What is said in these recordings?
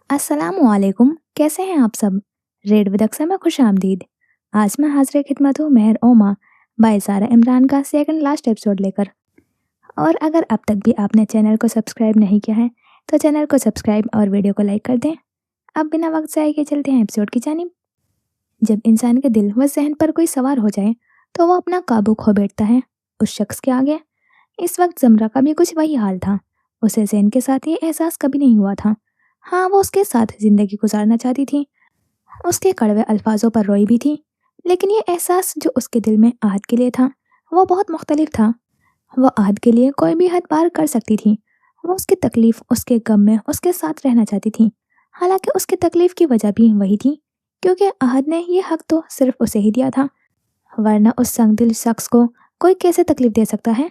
अस्सलामुअलैकुम, कैसे हैं आप सब। रेड विदक्सा में खुश आमदीद। आज मैं हाजिर खिदमत हूँ मेहर ओमा बाइसारा इमरान का सेकंड लास्ट एपिसोड लेकर। और अगर अब तक भी आपने चैनल को सब्सक्राइब नहीं किया है तो चैनल को सब्सक्राइब और वीडियो को लाइक कर दें। अब बिना वक्त ज़ाय के चलते हैं एपिसोड की जानिब। जब इंसान के दिल व जहन पर कोई सवार हो जाए तो वो अपना काबू खो बैठता है उस शख्स के आगे। इस वक्त जमरा का भी कुछ वही हाल था। उसे जैन के साथ ये एहसास कभी नहीं हुआ था। हाँ, वो उसके साथ जिंदगी गुजारना चाहती थी, उसके कड़वे अल्फाजों पर रोई भी थी, लेकिन ये एहसास जो उसके दिल में आहद के लिए था वो बहुत मुख्तलिफ था। वो आहद के लिए कोई भी हद पार कर सकती थी। वो उसकी तकलीफ, उसके गम में उसके साथ रहना चाहती थी। हालांकि उसकी तकलीफ की वजह भी वही थी, क्योंकि आहद ने ये हक तो सिर्फ उसे ही दिया था, वरना उस संगदिल शख्स को कोई कैसे तकलीफ दे सकता है।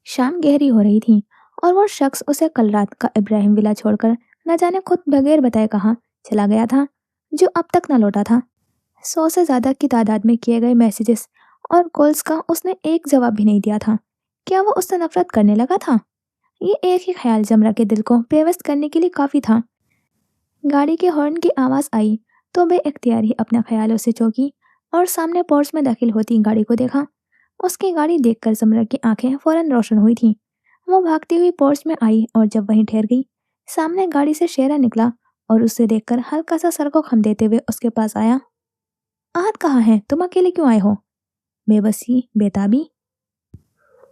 शाम गहरी हो रही थी और वो शख्स उसे कल रात का इब्राहिम विला छोड़कर न जाने खुद बगैर बताए कहाँ चला गया था, जो अब तक न लौटा था। 100 से ज़्यादा की तादाद में किए गए मैसेजेस और कॉल्स का उसने एक जवाब भी नहीं दिया था। क्या वो उससे नफरत करने लगा था? ये एक ही ख्याल जमरा के दिल को बेवस्त करने के लिए काफ़ी था। गाड़ी के हॉर्न की आवाज़ आई तो बेइख्तियार ही अपने ख्यालों से चौंकी और सामने पोर्च में दाखिल होती गाड़ी को देखा। उसकी गाड़ी देखकर जमरा की आंखें फौरन रोशन हुई थीं। वो भागती हुई पोर्च में आई और जब वहीं ठहर गई, सामने गाड़ी से शेरा निकला और उसे देखकर हल्का सा सर को खम देते हुए उसके पास आया। आहत कहाँ है? तुम अकेले क्यों आए हो? बेबसी, बेताबी।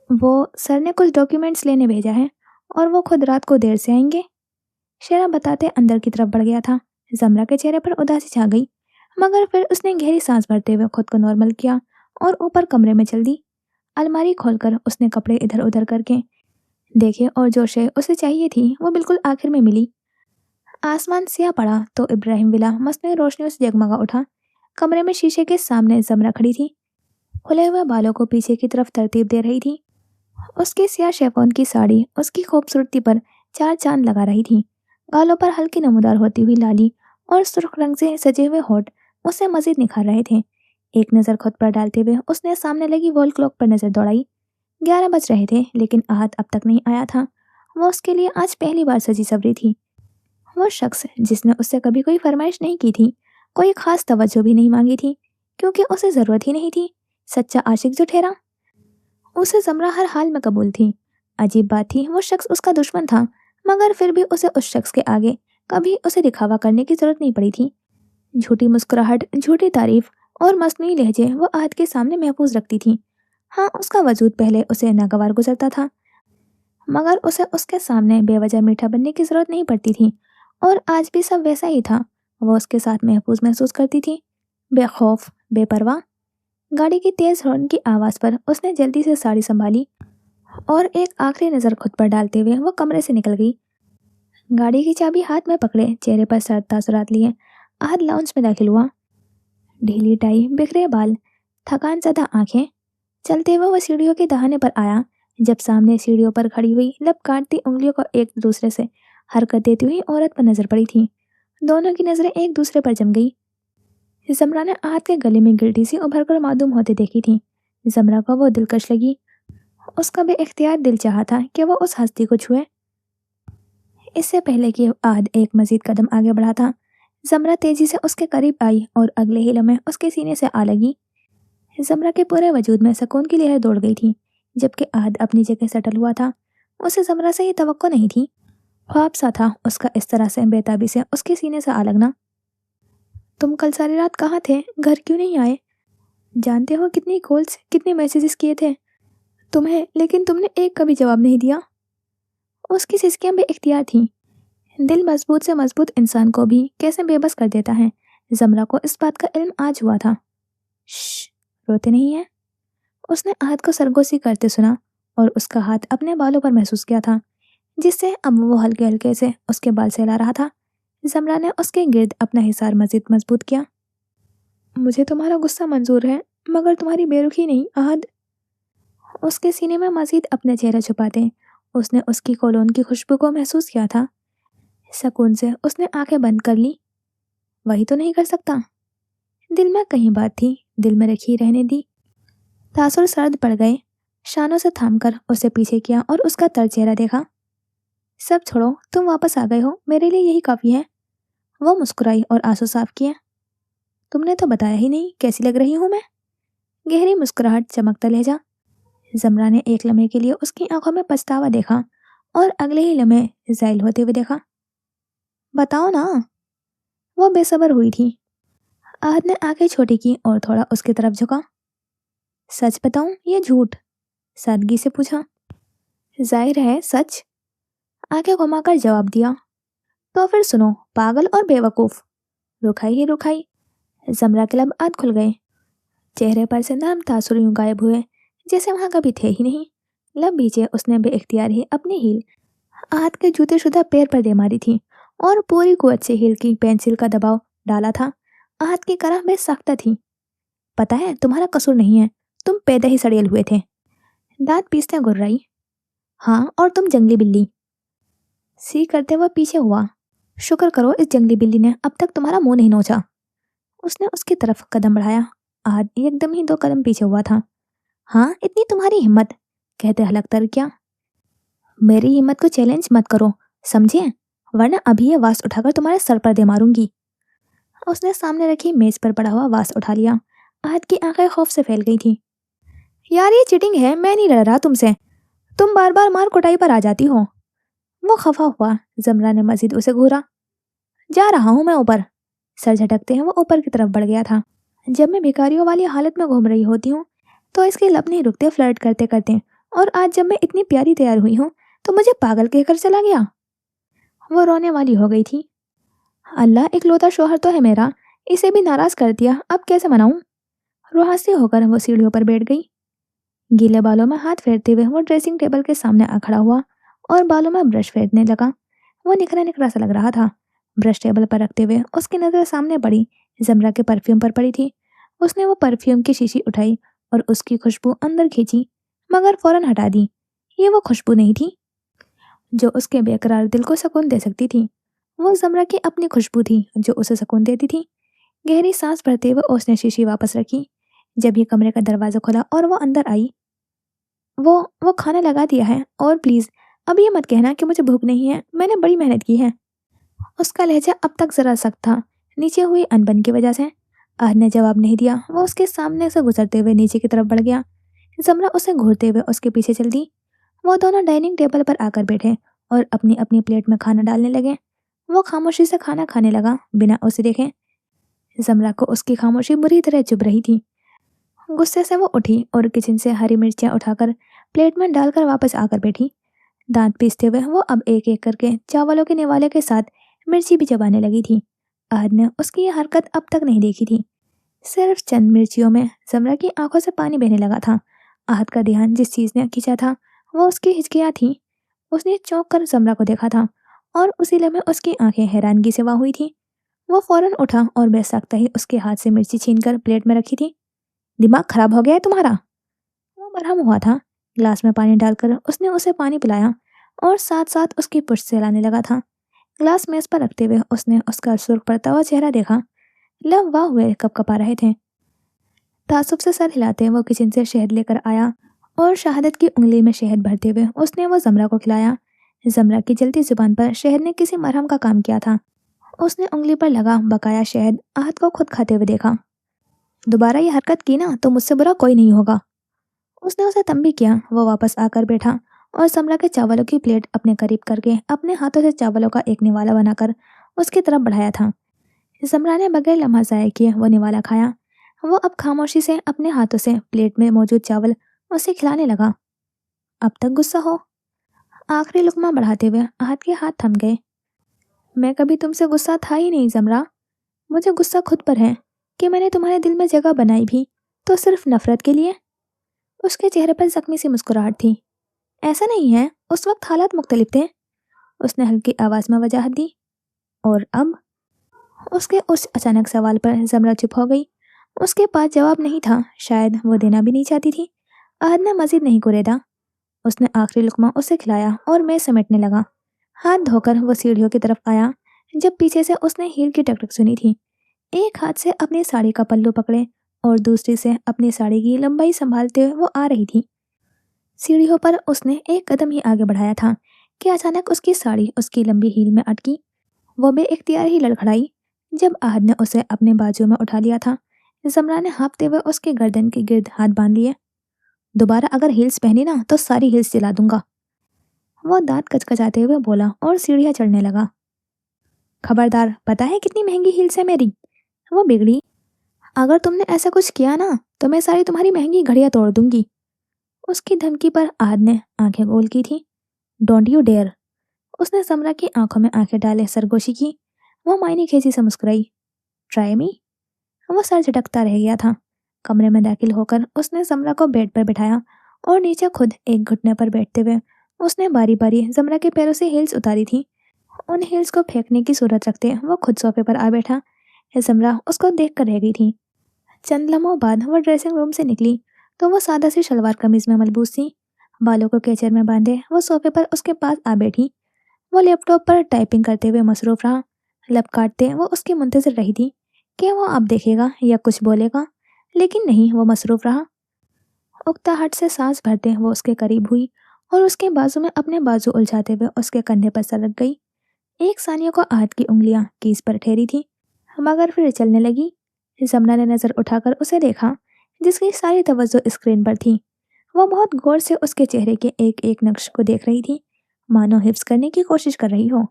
वो सर ने कुछ डॉक्यूमेंट्स लेने भेजा है और वो खुद रात को देर से आएंगे, शेरा बताते अंदर की तरफ बढ़ गया था। जमरा के चेहरे पर उदासी छा गई, मगर फिर उसने गहरी सांस भरते हुए खुद को नॉर्मल किया और ऊपर कमरे में चल दी। अलमारी खोलकर उसने कपड़े इधर उधर करके देखे और जो शे उसे चाहिए थी वो बिल्कुल आखिर में मिली। आसमान सिया पड़ा तो इब्राहिम विला मसनूई रोशनियों से जगमगा उठा। कमरे में शीशे के सामने जमरा खड़ी थी, खुले हुए बालों को पीछे की तरफ तरतीब दे रही थी। उसकी सिया शेफोन की साड़ी उसकी खूबसूरती पर चार चांद लगा रही थी। गालों पर हल्की नमूदार होती हुई लाली और सुर्ख रंग से सजे हुए होठ उसे मजीद निखार रहे थे। एक नज़र खुद पर डालते हुए उसने सामने लगी वॉल क्लॉक पर नजर दौड़ाई। 11 बज रहे थे, लेकिन आहत अब तक नहीं आया था। वो उसके लिए आज पहली बार सजी सवरी थी। वो शख्स जिसने उससे कभी कोई फरमाइश नहीं की थी, कोई खास तवज्जो भी नहीं मांगी थी, क्योंकि उसे ज़रूरत ही नहीं थी। सच्चा आशिक जो ठहरा, उसे जमरा हर हाल में कबूल थी। अजीब बात थी, वो शख्स उसका दुश्मन था, मगर फिर भी उसे उस शख्स के आगे कभी उसे दिखावा करने की जरूरत नहीं पड़ी थी। झूठी मुस्कुराहट, झूठी तारीफ और मस्नूई लहजे वो आहत के सामने महफूज रखती थी। हाँ, उसका वजूद पहले उसे नागवार गुजरता था, मगर उसे उसके सामने बेवजह मीठा बनने की जरूरत नहीं पड़ती थी। और आज भी सब वैसा ही था। वो उसके साथ महफूज महसूस करती थी, बेखौफ, बेपरवाह। गाड़ी की तेज हॉर्न की आवाज़ पर उसने जल्दी से साड़ी संभाली और एक आखिरी नज़र खुद पर डालते हुए वो कमरे से निकल गई। गाड़ी की चाबी हाथ में पकड़े, चेहरे पर सर्द तासुरात लिए आहद लाउंज में दाखिल हुआ। ढीली टाई, बिखरे बाल, थकान ज़दा आंखें। चलते हुए वो सीढ़ियों के दहाने पर आया। जब सामने सीढ़ियों पर खड़ी हुई लब काटती उंगलियों को एक दूसरे से हरकत देती हुई औरत पर नजर पड़ी थी। दोनों की नजरें एक दूसरे पर जम गई। जमरा ने आहत के गले में गिल्टी सी उभर कर मालूम होते देखी थी। जमरा को वो दिलकश लगी। उसका भी इख्तियार दिल चाहा था कि वो उस हस्ती को छुए। इससे पहले कि आहद एक मजीद कदम आगे बढ़ा था, जमरा तेजी से उसके करीब आई और अगले ही लम्हे उसके सीने से आ लगी। जमरा के पूरे वजूद में सुकून की लहर दौड़ गई थी, जबकि आहद अपनी जगह सेटल हुआ था। उसे जमरा से ये तवक्को नहीं थी। ख्वाब सा था उसका इस तरह से बेताबी से उसके सीने से आ लगना। तुम कल सारी रात कहाँ थे? घर क्यों नहीं आए? जानते हो कितनी कॉल्स, कितने मैसेजेस किए थे तुम्हें, लेकिन तुमने एक का भी जवाब नहीं दिया। उसकी सिसकियां बेइख्तियार थीं। दिल मजबूत से मजबूत इंसान को भी कैसे बेबस कर देता है, जमरा को इस बात का इल्म आज हुआ था। श्श, रोते नहीं है? उसने आहद को सरगोशी करते सुना और उसका हाथ अपने बालों पर महसूस किया था, जिससे अब वो हल्के हल्के से उसके बाल सहला रहा था। जमरा ने उसके गिर्द अपना हिसार मजीद मजबूत किया। मुझे तुम्हारा गुस्सा मंजूर है, मगर तुम्हारी बेरुखी नहीं, आहद। उसके सीने में मजीद अपने चेहरा छुपाते उसने उसकी कोलोन की खुशबू को महसूस किया था। सुकून से उसने आंखें बंद कर ली। वही तो नहीं कर सकता। दिल में कहीं बात थी, दिल में रखी रहने दी। तासुर सर्द पड़ गए। शानों से थामकर उसे पीछे किया और उसका तर चेहरा देखा। सब छोड़ो, तुम वापस आ गए हो, मेरे लिए यही काफ़ी है। وہ مسکرائی اور آنسو صاف کیا۔ تم نے تو بتایا ہی نہیں کیسی لگ رہی ہوں میں؟ گہری مسکراہٹ، چمکتا لہجہ۔ زمرہ نے ایک لمحے کے لیے اس کی آنکھوں میں پچھتاوا دیکھا اور اگلے ہی لمحے زائل ہوتے ہوئے دیکھا۔ بتاؤ نا، وہ بے صبر ہوئی تھی۔ آہد نے آنکھیں چھوٹی کی اور تھوڑا اس کی طرف جھکا۔ سچ بتاؤں یا جھوٹ؟ سادگی سے پوچھا۔ ظاہر ہے سچ، آنکھیں گھما کر جواب دیا۔ تو پھر سنو پاگل اور بے وقوف۔ رکھائی ہی رکھائی، زمرہ کے لب آدھ کھل گئے، چہرے پر سے نرم تاثر یوں غائب ہوئے جیسے وہاں کبھی تھے ہی نہیں۔ لب بیچے اس نے بے اختیار ہی اپنی ہیل آہد کے جوتے شدہ پیر پر دے ماری تھی اور پوری قوت سے ہیل کی پینسل کا دباؤ ڈالا تھا۔ آہد کی کرہ بے سختہ تھی۔ پتہ ہے تمہارا قصور نہیں ہے، تم پیدا ہی سڑیل ہوئے تھے۔ دانت پیستے گررائی۔ ہاں اور تم جنگلی بلی۔ سی کرتے وہ پیچھے ہوا۔ شکر کرو اس جنگلی بلی نے اب تک تمہارا منہ نہیں نوچا۔ اس نے اس کی طرف قدم بڑھایا۔ آہد ایک دم ہی 2 قدم پیچھے ہوا تھا۔ ہاں اتنی تمہاری ہمت، کہتے حلق تر کیا۔ میری ہمت کو چیلنج مت کرو سمجھے، ورنہ ابھی یہ واس اٹھا کر تمہارے سر پر دے ماروں گی۔ اس نے سامنے رکھی میز پر پڑا ہوا واس اٹھا لیا۔ آہد کی آنکھیں خوف سے پھیل گئی تھی۔ یار یہ چیٹنگ ہے، میں نہیں لڑ رہا تم سے، تم بار بار مار کٹائی پر آ جاتی ہو۔ وہ خفا ہوا۔ زمرہ نے مزید اسے گھورا۔ جا رہا ہوں میں اوپر۔ سر جھٹکتے ہیں وہ اوپر کی طرف بڑھ گیا تھا۔ جب میں بھکاریوں والی حالت میں گھوم رہی ہوتی ہوں تو اس کے لب نہیں رکتے فلرٹ کرتے کرتے، اور آج جب میں اتنی پیاری تیار ہوئی ہوں تو مجھے پاگل کہہ کر چلا گیا۔ وہ رونے والی ہو گئی تھی۔ اللہ اکلوتا شوہر تو ہے میرا، اسے بھی ناراض کر دیا، اب کیسے مناؤں؟ روحاسی ہو کر وہ سیڑھیوں پر بیٹھ گئی۔ گیلے بالوں میں ہاتھ پھیرتے ہوئے وہ ڈریسنگ ٹیبل کے سامنے آ کھڑا ہوا اور بالوں میں برش پھیرنے لگا۔ وہ نکھرا نکھرا سا لگ رہا تھا۔ برش ٹیبل پر رکھتے ہوئے اس کی نظر سامنے پڑی زمرہ کے پرفیوم پر پڑی تھی۔ اس نے وہ پرفیوم کی شیشی اٹھائی اور اس کی خوشبو اندر کھینچی، مگر فوراً ہٹا دی۔ یہ وہ خوشبو نہیں تھی جو اس کے بے قرار دل کو سکون دے سکتی تھی، وہ زمرہ کی اپنی خوشبو تھی جو اسے سکون دیتی تھی۔ گہری سانس بھرتے ہوئے اس نے شیشی واپس رکھی۔ جب ہی کمرے کا دروازہ کھلا اور وہ اندر آئی۔ وہ کھانا لگا دیا ہے، اور پلیز اب یہ مت کہنا کہ مجھے بھوک نہیں ہے، میں نے بڑی محنت کی ہے۔ اس کا لہجہ اب تک ذرا سخت تھا، نیچے ہوئی انبن کی وجہ سے۔ آہد نے جواب نہیں دیا۔ وہ اس کے سامنے سے گزرتے ہوئے نیچے کی طرف بڑھ گیا۔ زمرہ اسے گھورتے ہوئے اس کے پیچھے چل دی۔ وہ دونوں ڈائننگ ٹیبل پر آ کر بیٹھے اور اپنی اپنی پلیٹ میں کھانا ڈالنے لگے۔ وہ خاموشی سے کھانا کھانے لگا بنا اسے دیکھے۔ زمرہ کو اس کی خاموشی بری طرح چبھ رہی تھی۔ غصے سے وہ اٹھی اور کچن سے ہری مرچیاں اٹھا کر پلیٹ میں ڈال کر واپس آ کر بیٹھی۔ دانت پیستے ہوئے وہ اب ایک ایک کر کے چاولوں کے نوالے کے ساتھ مرچی بھی چبانے لگی تھی۔ آہد نے اس کی یہ حرکت اب تک نہیں دیکھی تھی۔ صرف چند مرچیوں میں زمرہ کی آنکھوں سے پانی بہنے لگا تھا۔ آہد کا دھیان جس چیز نے کھینچا تھا وہ اس کی ہچکیاں تھیں۔ اس نے چونک کر زمرہ کو دیکھا تھا اور اسی لمحے اس کی آنکھیں حیرانگی سے واہ ہوئی تھی۔ وہ فوراً اٹھا اور بے ساختہ ہی اس کے ہاتھ سے مرچی چھین کر پلیٹ میں رکھی تھی۔ دماغ خراب ہو گیا ہے تمہارا؟ وہ مرہم ہوا تھا۔ گلاس میں پانی ڈال کر اس نے اسے پانی پلایا اور ساتھ ساتھ اس کی پشت سے لانے لگا تھا۔ گلاس میز پر رکھتے ہوئے اس نے اس کا سرخ پڑتا ہوا چہرہ دیکھا۔ لب واہ ہوئے کپ کپا رہے تھے۔ تعصب سے سر ہلاتے وہ کچن سے شہد لے کر آیا اور شہادت کی انگلی میں شہد بھرتے ہوئے اس نے وہ زمرہ کو کھلایا۔ زمرہ کی جلدی زبان پر شہد نے کسی مرہم کا کام کیا تھا۔ اس نے انگلی پر لگا بقایا شہد آہد کو خود کھاتے ہوئے دیکھا۔ دوبارہ یہ حرکت کی نا تو مجھ سے برا کوئی نہیں ہوگا۔ اس نے اسے تنبیہ کیا۔ وہ واپس آ کر بیٹھا اور زمرہ کے چاولوں کی پلیٹ اپنے قریب کر کے اپنے ہاتھوں سے چاولوں کا ایک نوالا بنا کر اس کی طرف بڑھایا تھا۔ زمرہ نے بغیر لمحہ ضائع کیے وہ نوالا کھایا۔ وہ اب خاموشی سے اپنے ہاتھوں سے پلیٹ میں موجود چاول اسے کھلانے لگا۔ اب تک غصہ ہو؟ آخری لقمہ بڑھاتے ہوئے آہد کے ہاتھ تھم گئے۔ میں کبھی تم سے غصہ تھا ہی نہیں زمرہ، مجھے غصہ خود پر ہے کہ میں نے تمہارے دل میں جگہ بنائی بھی تو صرف نفرت کے لیے۔ اس کے چہرے پر زخمی سی مسکراہٹ تھی۔ ایسا نہیں ہے، اس وقت حالات مختلف تھے۔ اس نے ہلکی آواز میں وضاحت دی۔ اور اب؟ اس کے اس اچانک سوال پر زمرہ چپ ہو گئی۔ اس کے پاس جواب نہیں تھا، شاید وہ دینا بھی نہیں چاہتی تھی۔ آہد نے مزید نہیں کوریدا۔ اس نے آخری لقمہ اسے کھلایا اور میز سمیٹنے لگا۔ ہاتھ دھو کر وہ سیڑھیوں کی طرف آیا جب پیچھے سے اس نے ہیل کی ٹک ٹک سنی تھی۔ ایک ہاتھ سے اپنی ساڑی کا پلو پکڑے اور دوسری سے اپنی ساڑی کی لمبائی سنبھالتے ہوئے وہ آ رہی تھی۔ سیڑھیوں پر اس نے ایک قدم ہی آگے بڑھایا تھا کہ اچانک اس کی ساڑی اس کی لمبی ہیل میں اٹکی۔ وہ بے اختیار ہی لڑکھڑائی جب عہد نے اسے اپنے بازو میں اٹھا لیا تھا۔ زمرہ نے ہانپتے ہوئے اس کے گردن کے گرد ہاتھ باندھ لیے۔ دوبارہ اگر ہیلز پہنی نا تو ساری ہیلز جلا دوں گا، وہ دانت کچکچاتے ہوئے بولا اور سیڑھیاں چڑھنے لگا۔ خبردار، پتا ہے کتنی مہنگی ہیلز ہے میری؟ وہ بگڑی، اگر تم نے ایسا کچھ کیا نا تو میں ساری تمہاری مہنگی گھڑیاں توڑ دوں گی۔ اس کی دھمکی پر عہد نے آنکھیں گول کی تھی۔ Don't you dear. اس نے زمرہ کی آنکھوں میں آنکھیں ڈالے سرگوشی کی۔ وہ معنی کھیسی سے مسکرائی۔ ٹرائی می۔ وہ سر جھٹکتا رہ گیا تھا۔ کمرے میں داخل ہو کر اس نے زمرہ کو بیڈ پر بٹھایا اور نیچے خود ایک گھٹنے پر بیٹھتے ہوئے اس نے باری باری زمرہ کے پیروں سے ہیلز اتاری تھی۔ ان ہیلز کو پھینکنے کی صورت رکھتے وہ خود صوفے پر آ بیٹھا۔ زمرہ اس کو دیکھ کر رہ گئی تھی۔ چند لمحوں بعد وہ ڈریسنگ روم سے نکلی تو وہ سادہ سی شلوار قمیض میں ملبوس تھی۔ بالوں کو کیچر میں باندھے وہ صوفے پر اس کے پاس آ بیٹھی۔ وہ لیپ ٹاپ پر ٹائپنگ کرتے ہوئے مصروف رہا۔ لب کاٹتے وہ اس کی منتظر رہی تھی کہ وہ اب دیکھے گا یا کچھ بولے گا، لیکن نہیں، وہ مصروف رہا۔ اکتاہٹ سے سانس بھرتے وہ اس کے قریب ہوئی اور اس کے بازو میں اپنے بازو الجھاتے ہوئے اس کے کندھے پر سر رکھ گئی۔ ایک ثانیہ کو عہد کی انگلیاں کیس پر ٹھہری تھی مگر پھر چلنے لگی۔ زمرہ نے نظر اٹھا کر اسے دیکھا جس کی ساری توجہ اسکرین پر تھی۔ وہ بہت غور سے اس کے چہرے کے ایک ایک نقش کو دیکھ رہی تھی، مانو حفظ کرنے کی کوشش کر رہی ہو۔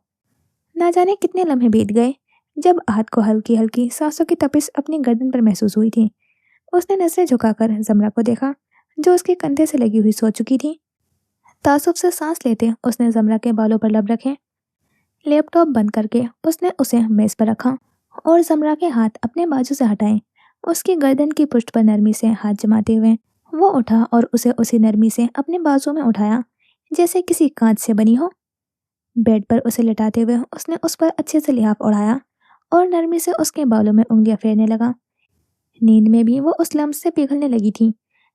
نہ جانے کتنے لمحے بیت گئے جب عہد کو ہلکی ہلکی سانسوں کی تپش اپنی گردن پر محسوس ہوئی تھی۔ اس نے نظریں جھکا کر زمرہ کو دیکھا جو اس کے کندھے سے لگی ہوئی سو چکی تھی۔ تعصب سے سانس لیتے اس نے زمرہ کے بالوں پر لب رکھے۔ لیپ ٹاپ بند کر کے اس نے اسے میز پر رکھا اور زمرہ کے ہاتھ اپنے بازو سے ہٹائے۔ اس کی گردن کی پشت پر نرمی سے ہاتھ جماتے ہوئے وہ اٹھا اور اسے اسی نرمی سے اپنے بازو میں اٹھایا جیسے کسی کانچ سے بنی ہو۔ بیڈ پر اسے لٹاتے ہوئے اس نے اس پر اچھے سے لحاف اڑایا اور نرمی سے اس کے بالوں میں انگلیاں پھیرنے لگا۔ نیند میں بھی وہ اس لمس سے پگھلنے لگی تھی۔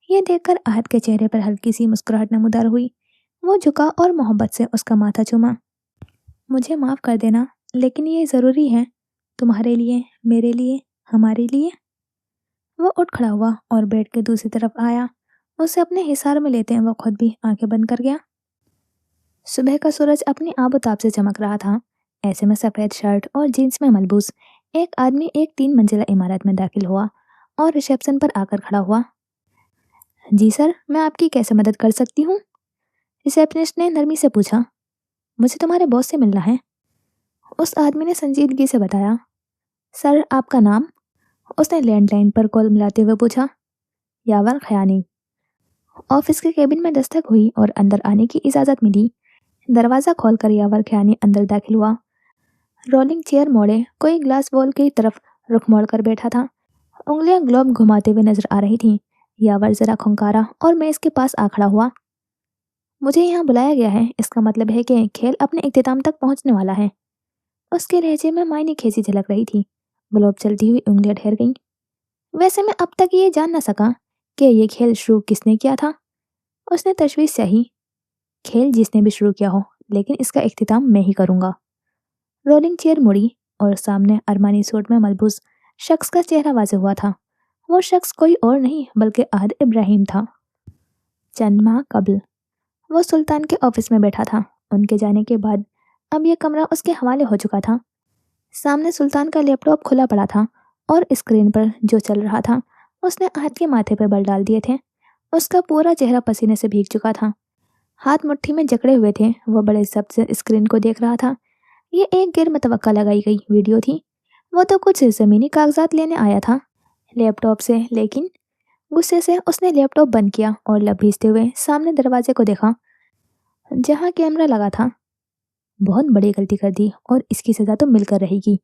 یہ دیکھ کر عہد کے چہرے پر ہلکی سی مسکراہٹ نمودار ہوئی۔ وہ جھکا اور محبت سے اس کا ماتھا چوما۔ مجھے معاف کر دینا، لیکن یہ ضروری ہے، تمہارے لیے، میرے لیے، ہمارے لیے۔ وہ اٹھ کھڑا ہوا اور بیڈ کے دوسری طرف آیا۔ اسے اپنے حصار میں لیتے وہ خود بھی آنکھیں بند کر گیا۔ صبح کا سورج اپنی آب و تاب سے چمک رہا تھا۔ ایسے میں سفید شرٹ اور جینس میں ملبوس ایک آدمی ایک 3 منزلہ عمارت میں داخل ہوا اور ریسیپشن پر آ کر کھڑا ہوا۔ جی سر، میں آپ کی کیسے مدد کر سکتی ہوں؟ ریسیپشنسٹ نے نرمی سے پوچھا۔ مجھے تمہارے باس سے ملنا ہے، اس آدمی نے سنجیدگی سے بتایا۔ سر، آپ کا نام؟ اس نے لینڈ لائن پر کال ملاتے ہوئے پوچھا۔ یاور خیانی۔ آفس کے کیبن میں دستک ہوئی اور اندر آنے کی اجازت ملی۔ دروازہ کھول کر یاور خیانی اندر داخل ہوا۔ رولنگ چیئر موڑے کوئی گلاس بال کی طرف رخ موڑ کر بیٹھا تھا۔ انگلیاں گلوب گھماتے ہوئے نظر آ رہی تھیں۔ یاور ذرا کھنکارا اور میز کے پاس آ کھڑا ہوا۔ مجھے یہاں بلایا گیا ہے، اس کا مطلب ہے کہ کھیل اپنے اختتام تک پہنچنے والا ہے۔ اس کے لہجے میں معنی کھیسی جھلک رہی تھی۔ گلوب چلتی ہوئی انگلیاں ٹھہر گئیں۔ ویسے میں اب تک یہ جان نہ سکا کہ یہ کھیل شروع کس نے کیا تھا۔ اس نے تشویش سہی۔ کھیل جس نے بھی شروع کیا ہو، لیکن اس کا اختتام میں ہی کروں گا۔ رولنگ چیئر مڑی اور سامنے ارمانی سوٹ میں ملبوس شخص کا چہرہ واضح ہوا تھا۔ وہ شخص کوئی اور نہیں بلکہ عہد ابراہیم تھا۔ چند ماہ قبل وہ سلطان کے آفس میں بیٹھا تھا۔ ان کے جانے کے بعد اب یہ کمرہ اس کے حوالے ہو چکا تھا۔ سامنے سلطان کا لیپ ٹاپ کھلا پڑا تھا اور اسکرین پر جو چل رہا تھا اس نے عہد کے ماتھے پہ بل ڈال دیے تھے۔ اس کا پورا چہرہ پسینے سے بھیگ چکا تھا۔ ہاتھ مٹھی میں جکڑے ہوئے تھے۔ وہ بڑے ضبط سے اسکرین کو دیکھ رہا تھا۔ یہ ایک غیر متوقع لگائی گئی ویڈیو تھی۔ وہ تو کچھ زمینی کاغذات لینے آیا تھا لیپ ٹاپ سے، لیکن غصے سے اس نے لیپ ٹاپ بند کیا اور لب بھیجتے ہوئے سامنے دروازے کو دیکھا جہاں کیمرہ لگا تھا۔ بہت بڑی غلطی کر دی اور اس کی سزا تو مل کر رہے گی۔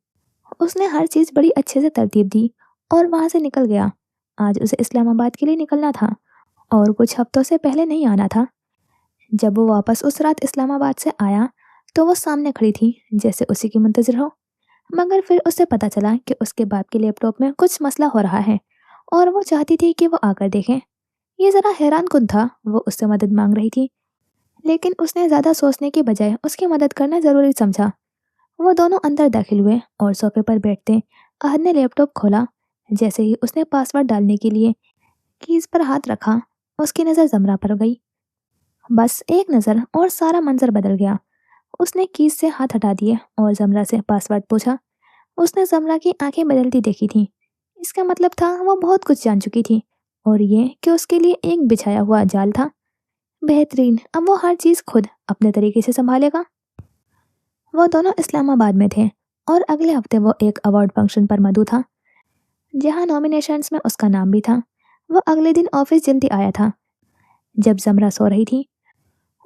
اس نے ہر چیز بڑی اچھے سے ترتیب دی اور وہاں سے نکل گیا۔ آج اسے اسلام آباد کے لیے نکلنا تھا اور کچھ ہفتوں سے پہلے نہیں آنا تھا۔ جب وہ واپس اس رات اسلام آباد سے آیا تو وہ سامنے کھڑی تھی جیسے اسی کی منتظر ہو، مگر پھر اسے پتا چلا کہ اس کے باپ کے لیپ ٹاپ میں کچھ مسئلہ ہو رہا ہے اور وہ چاہتی تھی کہ وہ آ کر دیکھیں۔ یہ ذرا حیران کن تھا۔ وہ اس سے مدد مانگ رہی تھی، لیکن اس نے زیادہ سوچنے کی بجائے اس کی مدد کرنا ضروری سمجھا۔ وہ دونوں اندر داخل ہوئے اور صوفے پر بیٹھتے عہد نے لیپ ٹاپ کھولا۔ جیسے ہی اس نے پاس ورڈ ڈالنے کے لیے کیز پر ہاتھ رکھا اس کی نظر زمرہ پر گئی۔ بس ایک نظر اور سارا منظر بدل گیا۔ اس نے कीज से हाथ हटा दिए और जमरा से पासवर्ड पूछा। उसने जमरा की आंखें बदलती देखी थी। इसका मतलब था वो बहुत कुछ जान चुकी थी और ये कि उसके लिए एक बिछाया हुआ जाल था। बेहतरीन, अब वो हर चीज खुद अपने तरीके से संभालेगा। वो दोनों इस्लामाबाद में थे और अगले हफ्ते वो एक अवार्ड फंक्शन पर मधु था जहां नॉमिनेशंस में उसका नाम भी था। वो अगले दिन ऑफिस जल्दी आया था। जब जमरा सो रही थी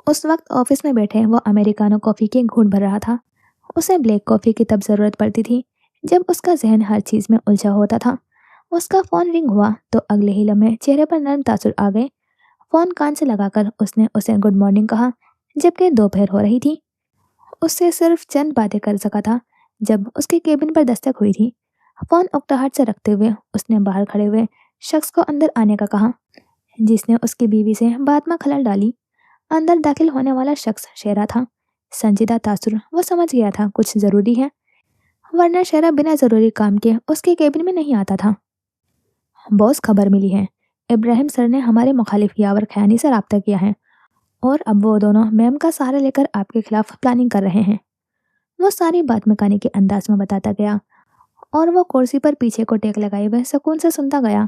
उस वक्त ऑफिस में बैठे वो अमेरिकानो कॉफी के घूंट भर रहा था। उसे ब्लैक कॉफी की तब जरूरत पड़ती थी जब उसका जहन हर चीज में उलझा होता था। उसका फोन रिंग हुआ तो अगले ही लम्हे चेहरे पर नर्म तासुर आ गए। फोन कान से लगाकर उसने उसे गुड मॉर्निंग कहा जबकि दोपहर हो रही थी। उससे सिर्फ चंद बातें कर सका था जब उसके केबिन पर दस्तक हुई थी। फोन उकताहट से रखते हुए उसने बाहर खड़े हुए शख्स को अंदर आने का कहा जिसने उसकी बीवी से बात में खलल डाली। अंदर दाखिल होने वाला शख्स शेरा था। संजीदा तासुर वो समझ गया था कुछ जरूरी है, वरना शेरा बिना जरूरी काम के उसके केबिन में नहीं आता था। बॉस, खबर मिली है, इब्राहिम सर ने हमारे मुखालिफ यावर खयानी से रब्ता किया है और अब वो दोनों मैम का सहारा लेकर आपके खिलाफ प्लानिंग कर रहे हैं। वो सारी बात मकानी के अंदाज में बताता गया और वो कुर्सी पर पीछे को टेक लगाए हुए सुकून से सुनता गया।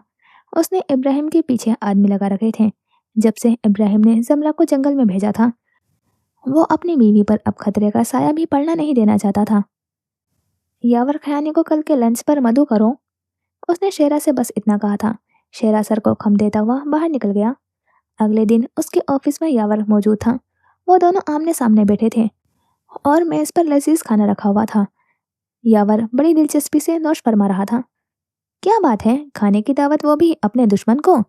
उसने इब्राहिम के पीछे आदमी लगा रखे थे जब से इब्राहिम ने जमरा को जंगल में भेजा था। वो अपनी बीवी पर अब खतरे का साया भी पड़ना नहीं देना चाहता था। यावर खयानी को कल के लंच पर मधु करो, उसने शेरा से बस इतना कहा था। शेरा सर को खम देता हुआ बाहर निकल गया। अगले दिन उसके ऑफिस में यावर मौजूद था। वो दोनों आमने सामने बैठे थे और मेज पर लजीज खाना रखा हुआ था। यावर बड़ी दिलचस्पी से नोश फरमा रहा था। क्या बात है, खाने की दावत वो भी अपने दुश्मन को?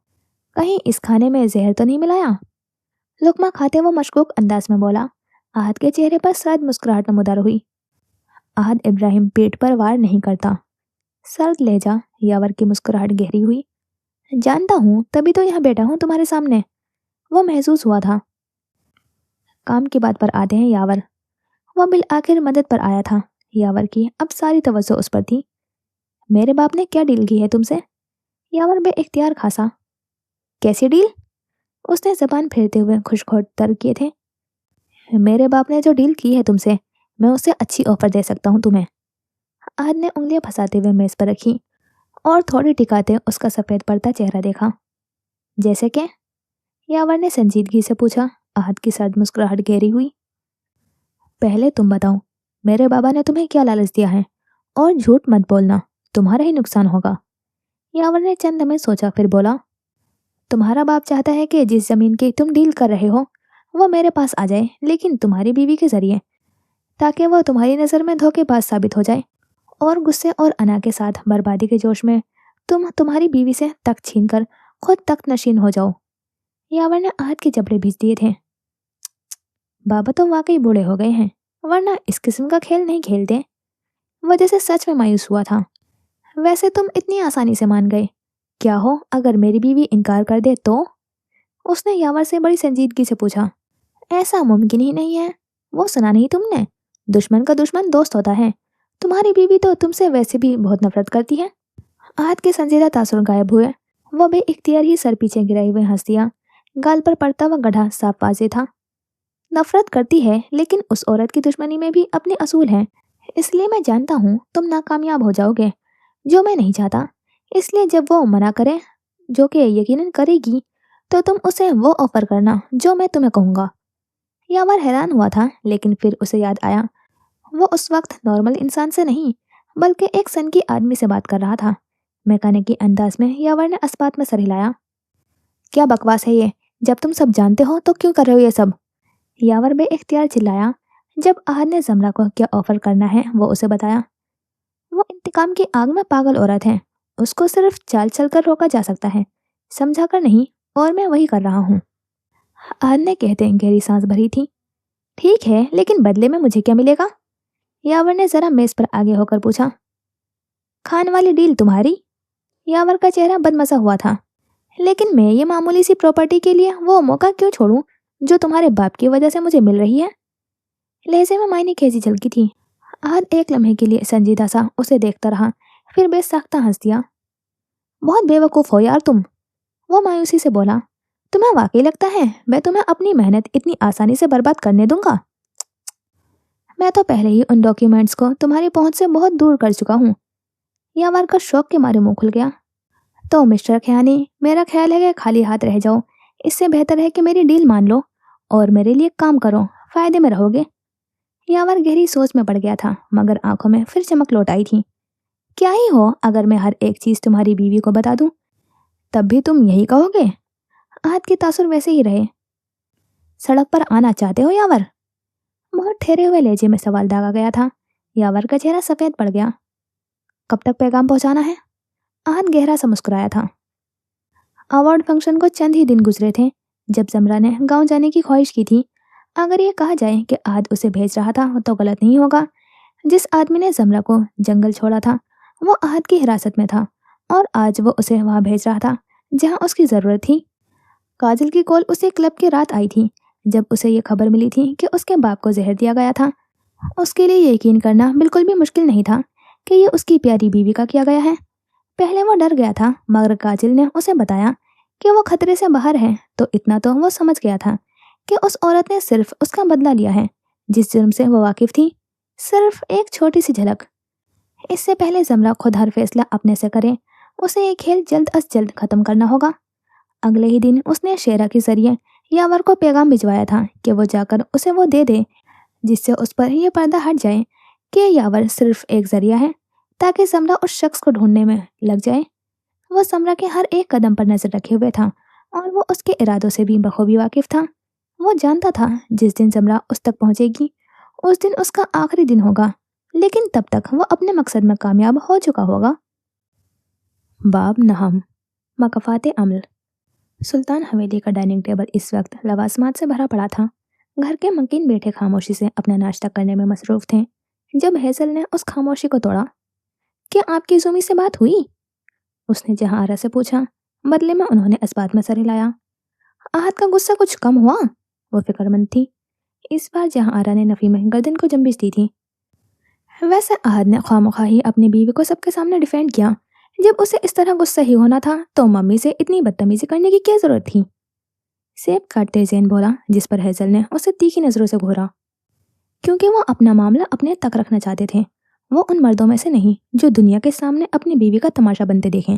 कहीं इस खाने में जहर तो नहीं मिलाया? लुकमा खाते वो मशकूक अंदाज में बोला। आहद के चेहरे पर शायद मुस्कुराहट नमूदार हुई। आहद इब्राहिम पेट पर वार नहीं करता। सर्द लहजा यावर की मुस्कुराहट गहरी हुई। जानता हूँ, तभी तो यहाँ बैठा हूँ तुम्हारे सामने। वो महसूस हुआ था। काम की बात पर आते हैं यावर। वो बिल आखिर मदद पर आया था। यावर की अब सारी तवज्जो उस पर थी। मेरे बाप ने क्या डील की है तुमसे? यावर बे इख्तियार खासा। कैसी डील? उसने जबान फेरते हुए खुशखोट तर्क किए थे। मेरे बाप ने जो डील की है तुमसे, मैं उससे अच्छी ऑफर दे सकता हूँ तुम्हें। आहद ने उंगलियां फंसाते हुए मेज पर रखी और थोड़ी टिकाते उसका सफेद पड़ता चेहरा देखा। जैसे कि? यावर ने संजीदगी से पूछा। आहद की सर्द मुस्कुराहट गहरी हुई। पहले तुम बताओ, मेरे बाबा ने तुम्हें क्या लालच दिया है? और झूठ मत बोलना, तुम्हारा ही नुकसान होगा। यावर ने चंद में सोचा, फिर बोला, तुम्हारा बाप चाहता है कि जिस जमीन की तुम डील कर रहे हो वो मेरे पास आ जाए, लेकिन तुम्हारी बीवी के जरिए, ताकि वो तुम्हारी नज़र में धोखेबाज साबित हो जाए और गुस्से और अना के साथ बर्बादी के जोश में तुम्हारी बीवी से तख्त छीन कर खुद तख्त नशीन हो जाओ। यावर ने आहद के जबड़े भींच दिए थे। बाबा तो वाकई बूढ़े हो गए हैं, वरना इस किस्म का खेल नहीं खेलते। वजह से सच में मायूस हुआ था। वैसे तुम इतनी आसानी से मान गए, क्या हो अगर मेरी बीवी इनकार कर दे तो? उसने यावर से बड़ी संजीदगी से पूछा। ऐसा मुमकिन ही नहीं है, वो सुना नहीं तुमने? दुश्मन का दुश्मन दोस्त होता है। तुम्हारी बीवी तो तुमसे वैसे भी बहुत नफरत करती है। आहद के संजीदा तासुर गायब हुए। वो बे इख्तियार ही सर पीछे गिराए हुए हंस दिया। गाल पर पड़ता हुआ गड्ढा साफ वाजे था। नफरत करती है, लेकिन उस औरत की दुश्मनी में भी अपने असूल हैं। इसलिए मैं जानता हूँ तुम नाकामयाब हो जाओगे, जो मैं नहीं चाहता। इसलिए जब वो मना करे, जो कि यकीनन करेगी, तो तुम उसे वो ऑफर करना जो मैं तुम्हें कहूँगा। यावर हैरान हुआ था, लेकिन फिर उसे याद आया वो उस वक्त नॉर्मल इंसान से नहीं बल्कि एक सनकी आदमी से बात कर रहा था। मैकेनिक अंदाज में यावर ने अस्पात में सर हिलाया। क्या बकवास है ये? जब तुम सब जानते हो तो क्यों कर रहे हो ये सब? यावर बे इख्तियार चिल्लाया। जब आहद ने जमरा को क्या ऑफर करना है वो उसे बताया। वो इंतकाम की आग में पागल औरत है, उसको सिर्फ चाल चलकर रोका जा सकता है, समझा कर नहीं, और मैं वही कर रहा हूँ। आहद ने कहते गहरी सांस भरी थी। ठीक है, लेकिन बदले में मुझे क्या मिलेगा? यावर ने जरा मेज पर आगे होकर पूछा। खान वाली डील तुम्हारी? यावर का चेहरा बदमजा हुआ था। लेकिन मैं ये मामूली सी प्रॉपर्टी के लिए वो मौका क्यों छोड़ूं जो तुम्हारे बाप की वजह से मुझे मिल रही है? लहजे में मायने खेजी झलकी थी। आहद एक लम्हे के लिए संजीदा सा उसे देखता रहा, फिर बेसाख्ता हंस दिया। बहुत बेवकूफ हो यार तुम, वो मायूसी से बोला। तुम्हें वाकई लगता है मैं तुम्हें अपनी मेहनत इतनी आसानी से बर्बाद करने दूंगा? मैं तो पहले ही उन डॉक्यूमेंट्स को तुम्हारी पहुंच से बहुत दूर कर चुका हूँ। यावर का शौक के मारे मुंह खुल गया। तो मिस्टर खयानी, मेरा ख्याल है कि खाली हाथ रह जाओ। इससे बेहतर है कि मेरी डील मान लो और मेरे लिए काम करो, फायदे में रहोगे। यावर गहरी सोच में पड़ गया था, मगर आंखों में फिर चमक लौट आई थी। क्या ही हो अगर मैं हर एक चीज तुम्हारी बीवी को बता दूं, तब भी तुम यही कहोगे? हाथ के तासुर वैसे ही रहे। सड़क पर आना चाहते हो यावर? बहुत ठहरे हुए लहजे में सवाल दागा गया था। यावर का चेहरा सफेद पड़ गया। कब तक पैगाम पहुंचाना है? आहत गहरा सा मुस्कुराया था। अवार्ड फंक्शन को चंद ही दिन गुजरे थे जब जमरा ने गांव जाने की ख्वाहिश की थी। अगर ये कहा जाए कि आहत उसे भेज रहा था तो गलत नहीं होगा। जिस आदमी ने जमरा को जंगल छोड़ा था वो आहत की हिरासत में था और आज वो उसे वहां भेज रहा था जहां उसकी जरूरत थी। काजल की कॉल उसे क्लब की रात आई थी जब उसे ये खबर मिली थी कि उसके बाप को जहर दिया गया था। उसके लिए यकीन करना बिल्कुल भी मुश्किल नहीं था कि ये उसकी प्यारी बीवी का किया गया है। पहले वो डर गया था, मगर काजल ने उसे बताया कि वो खतरे से बाहर है तो इतना तो वो समझ गया था कि उस औरत ने सिर्फ उसका बदला लिया है जिस जुर्म से वो वाकिफ थी। सिर्फ एक छोटी सी झलक। इससे पहले जमरा खुद हर फैसला अपने से करे, उसे ये खेल जल्द अज जल्द खत्म करना होगा। अगले ही दिन उसने शेरा के जरिए यावर को पैगाम भिजवाया था कि वो जाकर उसे वो दे दे, जिससे उस पर यह पर्दा हट जाए कि यावर सिर्फ एक जरिया है, ताकि समरा उस शख्स को ढूंढने में लग जाए। वो समरा के हर एक कदम पर नजर रखे हुए था और वो उसके इरादों से भी बखूबी वाकिफ था। वो जानता था जिस दिन समरा उस तक पहुंचेगी उस दिन उसका आखिरी दिन होगा, लेकिन तब तक वो अपने मकसद में कामयाब हो चुका होगा। बाब नहम, मकफाते अमल। सुल्तान हवेली का डाइनिंग टेबल इस वक्त लवाजमात से भरा पड़ा था। घर के मकीन बेटे खामोशी से अपना नाश्ता करने में मसरूफ थे जब हेजल ने उस खामोशी को तोड़ा। क्या आपकी जुमी से बात हुई? उसने जहां आरा से पूछा। बदले में उन्होंने इस बात में सर हिलाया। आहत का गुस्सा कुछ कम हुआ? वो फिक्रमंद थी। इस बार जहां आरा ने नफी में गर्दन को जंबिश दी थी। वैसे आहत ने खामोखा ही अपनी बीवी को सबके सामने डिफेंड किया। जब उसे इस तरह गुस्सा ही होना था तो मम्मी से इतनी बदतमीजी करने की क्या जरूरत थी? सेब काटते जैन बोला, जिस पर हेजल ने उसे तीखी नजरों से घूरा। क्योंकि वो अपना मामला अपने तक रखना चाहते थे। वो उन मर्दों में से नहीं जो दुनिया के सामने अपनी बीवी का तमाशा बनते देखें।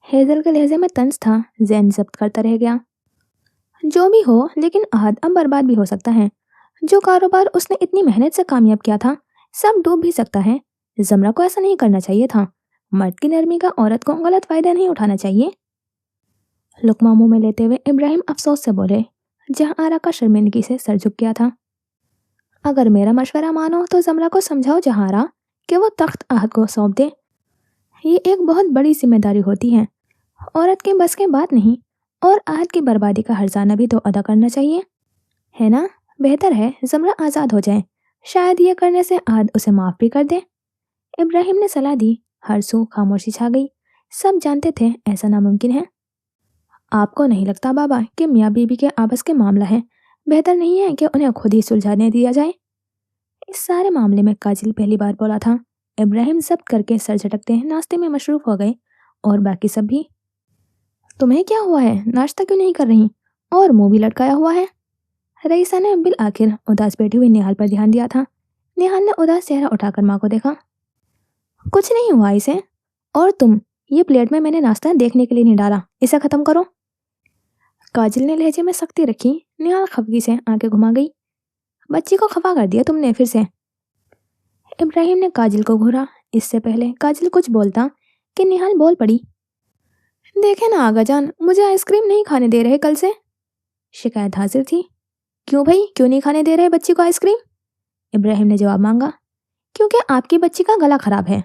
हेजल के लहजे में तंज था। जैन जब्त करता रह गया। जो भी हो, लेकिन आहत अब बर्बाद भी हो सकता है। जो कारोबार उसने इतनी मेहनत से कामयाब किया था सब डूब भी सकता है। जमरा को ऐसा नहीं करना चाहिए था। मर्द की नरमी का औरत को गलत फायदा नहीं उठाना चाहिए। लुकमा मुंह में लेते हुए इब्राहिम अफसोस से बोले, जहां आरा का शर्मिंदगी से सर झुक गया था। अगर मेरा मशवरा मानो तो जमरा को समझाओ जहारा कि वो तख्त आहत को सौंप दे। ये एक बहुत बड़ी जिम्मेदारी होती है, औरत के बस के बात नहीं, और आहत की बर्बादी का हर्जाना भी तो अदा करना चाहिए, है ना? बेहतर है जमरा आज़ाद हो जाए। शायद ये करने से आहत उसे माफ़ भी कर दे। इब्राहिम ने सलाह दी। हर सू खामोशी छा गई। सब जानते थे ऐसा नामुमकिन है। आपको नहीं लगता बाबा कि मियाँ बीबी के आपस के मामला है, बेहतर नहीं है कि उन्हें खुद ही सुलझाने दिया जाए? इस सारे मामले में काजिल पहली बार बोला था। इब्राहिम जब्त करके सर झटकते नाश्ते में मशरूफ हो गए और बाकी सब भी। तुम्हें क्या हुआ है? नाश्ता क्यों नहीं कर रही और मुंह भी लटकाया हुआ है? रईसा ने बिल आखिर उदास बैठी हुई निहाल पर ध्यान दिया था। निहाल ने उदास चेहरा उठाकर माँ को देखा। कुछ नहीं हुआ इसे। और तुम, ये प्लेट में मैंने नाश्ता देखने के लिए नहीं डाला, इसे खत्म करो। काजिल ने लहजे में सख्ती रखी। निहाल खफगी से आंखें घुमा गई। बच्ची को खफा कर दिया तुमने फिर से। इब्राहिम ने काजिल को घूरा। इससे पहले काजिल कुछ बोलता कि निहाल बोल पड़ी। देखे ना आगा जान, मुझे आइसक्रीम नहीं खाने दे रहे कल से। शिकायत हाजिर थी। क्यों भाई, क्यों नहीं खाने दे रहे बच्ची को आइसक्रीम? इब्राहिम ने जवाब मांगा। क्योंकि आपकी बच्ची का गला खराब है,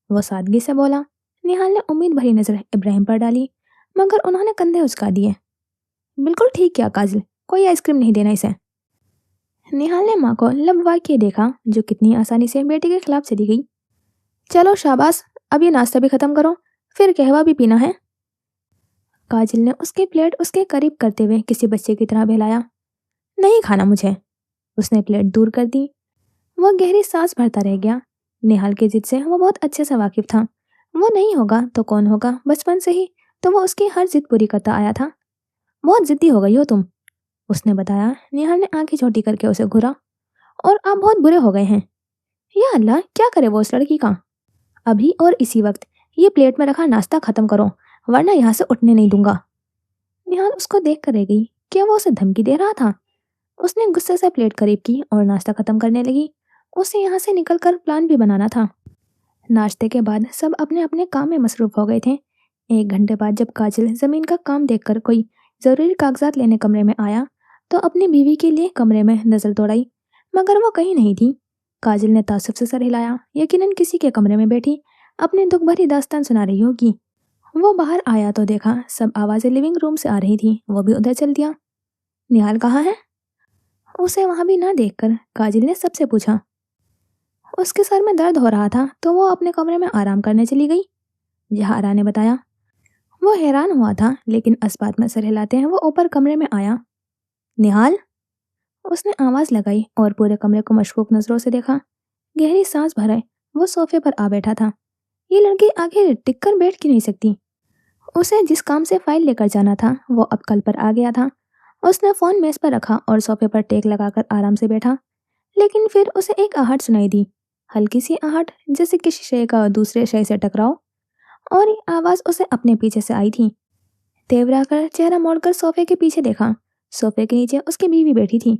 वो सादगी से बोला। निहाल ने उम्मीद भरी नजर इब्राहिम पर डाली, मगर उन्होंने कंधे उचका दिए। बिल्कुल ठीक किया काजिल, कोई आइसक्रीम नहीं देना इसे। निहाल ने माँ को लबवा के देखा, जो कितनी आसानी से बेटे के खिलाफ चली गई। चलो शाबाश, अब ये नाश्ता भी खत्म करो, फिर कहवा भी पीना है। काजिल ने उसकी प्लेट उसके करीब करते हुए किसी बच्चे की तरह बहलाया। नहीं खाना मुझे। उसने प्लेट दूर कर दी। वो गहरी सांस भरता रह गया। निहाल की जिद से वो बहुत अच्छे से वाकिफ था। वो नहीं होगा तो कौन होगा, बचपन से ही तो वो उसकी हर जिद पूरी करता आया था। बहुत जिद्दी हो गई हो तुम, उसने बताया। निहाल ने आंखें छोटी करके उसे घूरा। और आप बहुत बुरे हो गए हैं। या अल्लाह, क्या करे वो उस लड़की का। अभी और इसी वक्त ये प्लेट में रखा नाश्ता खत्म करो, वरना यहाँ से उठने नहीं दूंगा। निहाल उसको देख कर रह गई। क्या वो उसे धमकी दे रहा था? उसने गुस्से से प्लेट करीब की और नाश्ता खत्म करने लगी। उसे यहाँ से निकलकर प्लान भी बनाना था। नाश्ते के बाद सब अपने अपने काम में मसरूफ हो गए थे। 1 घंटे बाद जब काजल जमीन का काम देखकर कोई जरूरी कागजात लेने कमरे में आया तो अपनी बीवी के लिए कमरे में नजर दौड़ाई, मगर वो कहीं नहीं थी। काजल ने तासुब से सर हिलाया। यकीनन किसी के कमरे में बैठी अपनी दुख भरी दास्तान सुना रही होगी। वो बाहर आया तो देखा सब आवाजें लिविंग रूम से आ रही थी। वो भी उधर चल दिया। निहाल कहाँ है? उसे वहां भी ना देखकर काजल ने सबसे पूछा। उसके सर में दर्द हो रहा था तो वो अपने कमरे में आराम करने चली गई, जहारा ने बताया। वो हैरान हुआ था, लेकिन अस्पात में सर हिलाते हैं वो ऊपर कमरे में आया। निहाल, उसने आवाज लगाई और पूरे कमरे को मशकूक नजरों से देखा। गहरी सांस भरे वो सोफे पर आ बैठा था। ये लड़की आखिर टिक कर बैठ क्यों नहीं सकती? उसे जिस काम से फाइल लेकर जाना था वो अब कल पर आ गया था। उसने फोन मेज पर रखा और सोफे पर टेक लगाकर आराम से बैठा, लेकिन फिर उसे एक आहट सुनाई दी। हल्की सी आहट, जैसे किसी शय का दूसरे शय से टकराओ, और ये आवाज उसे अपने पीछे से आई थी। तेवरा कर चेहरा मोड़कर सोफे के पीछे देखा। सोफे के नीचे उसकी बीवी बैठी थी,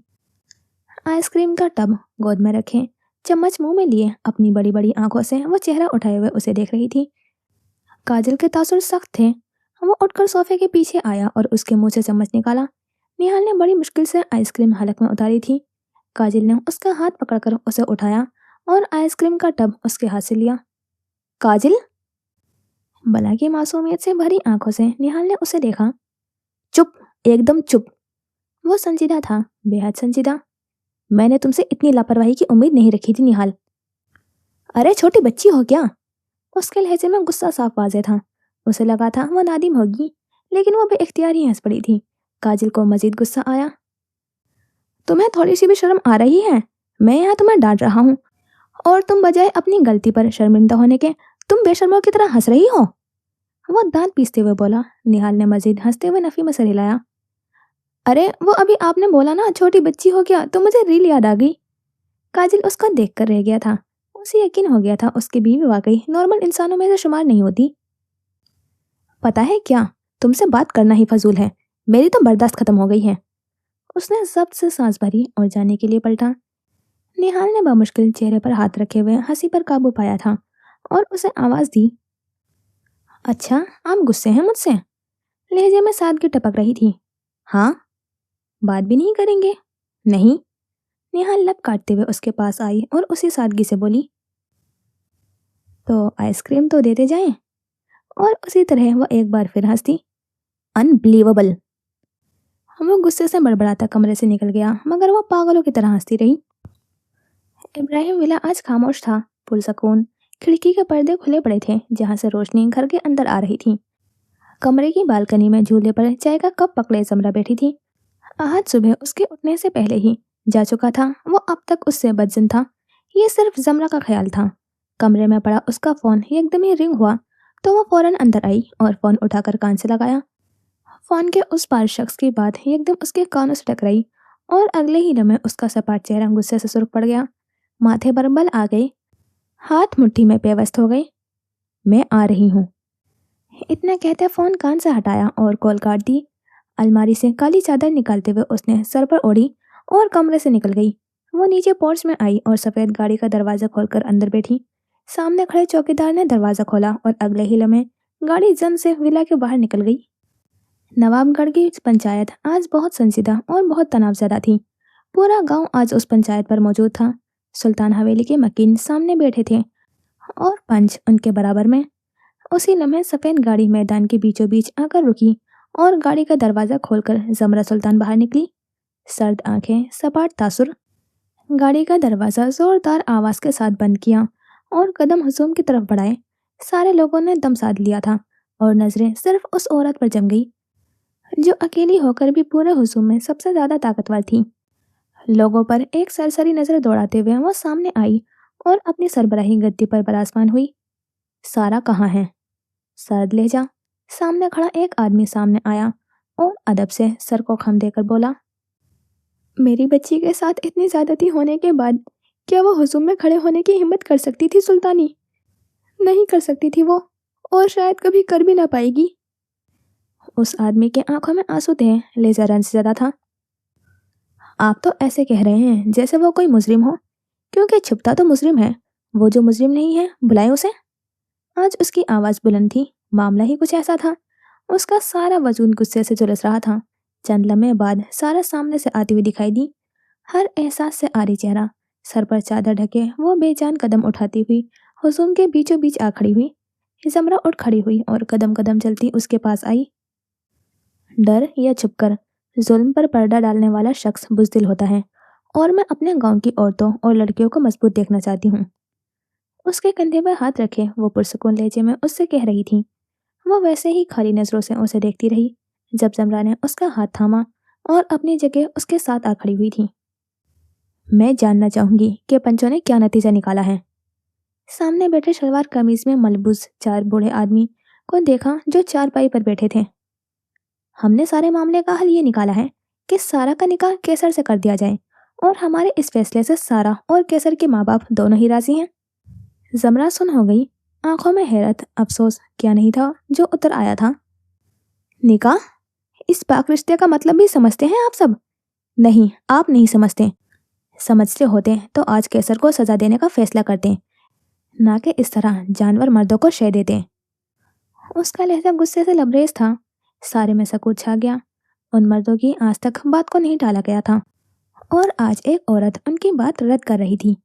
आइसक्रीम का टब गोद में रखे, चम्मच मुंह में लिए अपनी बड़ी बड़ी आंखों से वो चेहरा उठाए हुए उसे देख रही थी। काजल के तासुर सख्त थे। वो उठकर सोफे के पीछे आया और उसके मुंह से चम्मच निकाला। निहाल ने बड़ी मुश्किल से आइसक्रीम हलक में उतारी थी। काजल ने उसका हाथ पकड़कर उसे उठाया और आइसक्रीम का टब उसके हाथ से लिया। काजल, बला की मासूमियत से भरी आंखों से निहाल ने उसे देखा। चुप, एकदम चुप। वो संजीदा था, बेहद संजीदा। मैंने तुमसे इतनी लापरवाही की उम्मीद नहीं रखी थी निहाल। अरे छोटी बच्ची हो क्या? उसके लहजे में गुस्सा साफ वाजे था। उसे लगा था वो नादिम होगी, लेकिन वो बेइख्तियार ही हंस पड़ी थी। काजल को मजीद गुस्सा आया। तुम्हें थोड़ी सी भी शर्म आ रही है? मैं यहाँ तुम्हें डांट रहा हूँ और तुम बजाय अपनी गलती पर शर्मिंदा होने के तुम बेशर्मों की तरह हंस रही हो। वो दांत पीसते हुए बोला। निहाल ने मजीद हंसते हुए नफी में सर हिलाया। अरे वो अभी आपने बोला ना छोटी बच्ची हो क्या, तो मुझे रील याद आ गई। काजल उसको देख कर रह गया था। उसे यकीन हो गया था उसकी बीवी वाकई नॉर्मल इंसानों में से शुमार नहीं होती। पता है क्या, तुमसे बात करना ही फजूल है। मेरी तो बर्दाश्त खत्म हो गई है। उसने जब्त से सांस भरी और जाने के लिए पलटा। निहाल ने बामुश्किल चेहरे पर हाथ रखे हुए हंसी पर काबू पाया था और उसे आवाज दी। अच्छा, आप गुस्से हैं मुझसे? लहजे में सादगी टपक रही थी। हाँ। बात भी नहीं करेंगे? नहीं। निहाल लब काटते हुए उसके पास आई और उसी सादगी से बोली। तो आइसक्रीम तो देते जाएं। और उसी तरह वो एक बार फिर हंसी। अनबिलीवेबल। वो गुस्से से बड़बड़ाता कमरे से निकल गया, मगर वो पागलों की तरह हंसती रही। इब्राहिम विला आज खामोश था, पुरसकून। खिड़की के पर्दे खुले पड़े थे, जहां से रोशनी घर के अंदर आ रही थी। कमरे की बालकनी में झूले पर चाय का कप पकड़े जमरा बैठी थी। आज सुबह उसके उठने से पहले ही जा चुका था। वो अब तक उससे बदजन था। ये सिर्फ जमरा का ख्याल था। कमरे में पड़ा उसका फोन एकदम ही रिंग हुआ तो वो फौरन अंदर आई और फोन उठाकर कान से लगाया। फोन के उस पार शख्स की बात एकदम उसके कानों से टकराई और अगले ही लम्हे उसका सपाट चेहरा गुस्से से सुर्ख पड़ गया। माथे पर बल आ गए, हाथ मुट्ठी में पेवस्त हो गए। मैं आ रही हूँ। इतना कहते फोन कान से हटाया और कॉल काट दी। अलमारी से काली चादर निकालते हुए उसने सर पर ओढ़ी और कमरे से निकल गई। वो नीचे पोर्च में आई और सफेद गाड़ी का दरवाजा खोलकर अंदर बैठी। सामने खड़े चौकीदार ने दरवाजा खोला और अगले ही लम्हे गाड़ी जन से विला के बाहर निकल गई। नवाबगढ़ की पंचायत आज बहुत संजीदा और बहुत तनावज़दा थी। पूरा गांव आज उस पंचायत पर मौजूद था। सुल्तान हवेली के मकीन सामने बैठे थे और पंच उनके बराबर में। उसी लम्हे सफ़ेद गाड़ी मैदान के बीचों बीच आकर रुकी और गाड़ी का दरवाज़ा खोलकर जमरा सुल्तान बाहर निकली। सर्द आंखें, सपाट तासुर। गाड़ी का दरवाज़ा ज़ोरदार आवाज़ के साथ बंद किया और कदम हुजूम की तरफ बढ़ाए। सारे लोगों ने दम साध लिया था और नज़रें सिर्फ उस औरत पर जम गई जो अकेली होकर भी पूरे हुजूम में सबसे ज़्यादा ताकतवर थी। लोगों पर एक सरसरी नज़र दौड़ाते हुए वो सामने आई और अपनी सरबराही गद्दी पर बराजमान हुई। सारा कहाँ है? सर्द लहजा। सामने खड़ा एक आदमी सामने आया और अदब से सर को खम देकर बोला। मेरी बच्ची के साथ इतनी ज़्यादती होने के बाद क्या वो हुजूम में खड़े होने की हिम्मत कर सकती थी सुल्तानी? नहीं कर सकती थी वो, और शायद कभी कर भी ना पाएगी। उस आदमी के आंखों में आंसू थे, लेजा रंज ज़्यादा था। आप तो ऐसे कह रहे हैं जैसे वो कोई मुजरिम हो, क्योंकि छुपता तो मुजरिम है। वो जो मुजरिम नहीं है, बुलाए उसे। आज उसकी आवाज़ बुलंद थी। मामला ही कुछ ऐसा था। उसका सारा वजूद गुस्से से झुलस रहा था। चंद लम्हे बाद सारा सामने से आती हुई दिखाई दी। हर एहसास से आरी चेहरा, सर पर चादर ढके वो बेजान कदम उठाती हुई हुजूम के बीचों बीच आ खड़ी हुई। जमरा उठ खड़ी हुई और कदम कदम चलती उसके पास आई। डर या छुपकर जुल्म पर पर्दा डालने वाला शख्स बुज़दिल होता है, और मैं अपने गांव की औरतों और लड़कियों को मजबूत देखना चाहती हूँ। उसके कंधे पर हाथ रखे वो पुरसुकून लहजे में उससे कह रही थी। वो वैसे ही खाली नजरों से उसे देखती रही जब जमरा ने उसका हाथ थामा और अपनी जगह उसके साथ आ खड़ी हुई थी। मैं जानना चाहूंगी कि पंचों ने क्या नतीजा निकाला है। सामने बैठे शलवार कमीज में मलबूस 4 बूढ़े आदमी को देखा जो चारपाई पर बैठे थे। हमने सारे मामले का हल ये निकाला है कि सारा का निकाह केसर से कर दिया जाए, और हमारे इस फैसले से सारा और केसर के माँ बाप दोनों ही राजी हैं। जमरा सुन हो गई, आंखों में हैरत अफसोस क्या नहीं था जो उतर आया था। निकाह? इस पाक रिश्ते का मतलब भी समझते हैं आप सब? नहीं, आप नहीं समझते। समझते होते तो आज कैसर को सजा देने का फैसला करते, ना कि इस तरह जानवर मर्दों को शय देते। उसका लहजा गुस्से से लबरेज था। सारे में सकूत छा गया। उन मर्दों की आज तक बात को नहीं टाला गया था, और आज एक औरत उनकी बात रद्द कर रही थी।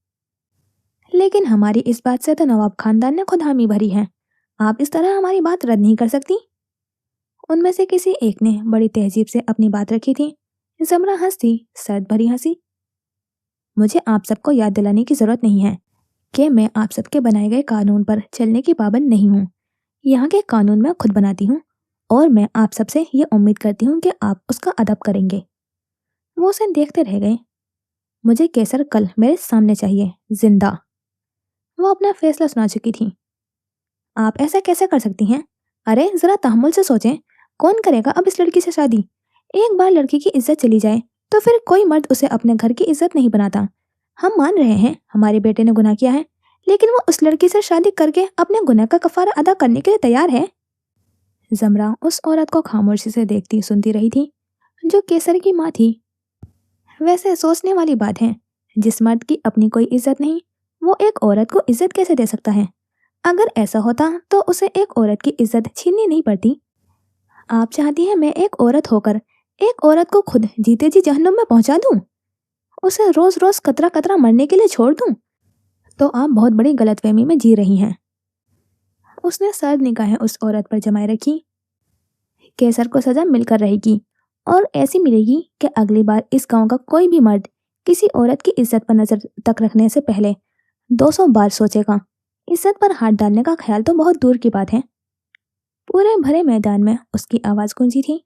लेकिन हमारी इस बात से तो नवाब खानदान ने खुद हामी भरी है। आप इस तरह हमारी बात रद्द नहीं कर सकती। उनमें से किसी एक ने बड़ी तहजीब से अपनी बात रखी थी। जमरा हंसी, सर्द भरी हंसी। मुझे आप सबको याद दिलाने की जरूरत नहीं है कि मैं आप सबके बनाए गए कानून पर चलने की पाबंद नहीं हूँ। यहाँ के कानून मैं खुद बनाती हूँ, और मैं आप सबसे ये उम्मीद करती हूँ कि आप उसका अदब करेंगे। वो उसे देखते रह गए। मुझे केसर कल मेरे सामने चाहिए, जिंदा। वो अपना फैसला सुना चुकी थी। आप ऐसा कैसे कर सकती हैं? अरे जरा तहम्मुल से सोचें। कौन करेगा अब इस लड़की से शादी? एक बार लड़की की इज्जत चली जाए तो फिर कोई मर्द उसे अपने घर की इज्जत नहीं बनाता। हम मान रहे हैं हमारे बेटे ने गुनाह किया है, लेकिन वो उस लड़की से शादी करके अपने गुनाह का कफारा अदा करने के लिए तैयार है। जमरा उस औरत को खामोशी से देखती सुनती रही थी, जो केसर की माँ थी। वैसे सोचने वाली बात है, जिस मर्द की अपनी कोई इज्जत नहीं, वो एक औरत को इज्जत कैसे दे सकता है? अगर ऐसा होता तो उसे एक औरत की इज्जत छीननी नहीं पड़ती। आप चाहती हैं मैं एक औरत होकर एक औरत को खुद जीते जी जहन्नुम में पहुंचा दूं? उसे रोज रोज कतरा कतरा मरने के लिए छोड़ दूं? तो आप बहुत बड़ी गलतफहमी में जी रही हैं। उसने सर्द निगाहें उस औरत पर जमाए रखी। केसर को सजा मिलकर रहेगी, और ऐसी मिलेगी कि अगली बार इस गांव का कोई भी मर्द किसी औरत की इज्जत पर नजर तक रखने से पहले 200 बार सोचेगा। इज्जत पर हाथ डालने का ख्याल तो बहुत दूर की बात है। पूरे भरे मैदान में उसकी आवाज गूंजी थी।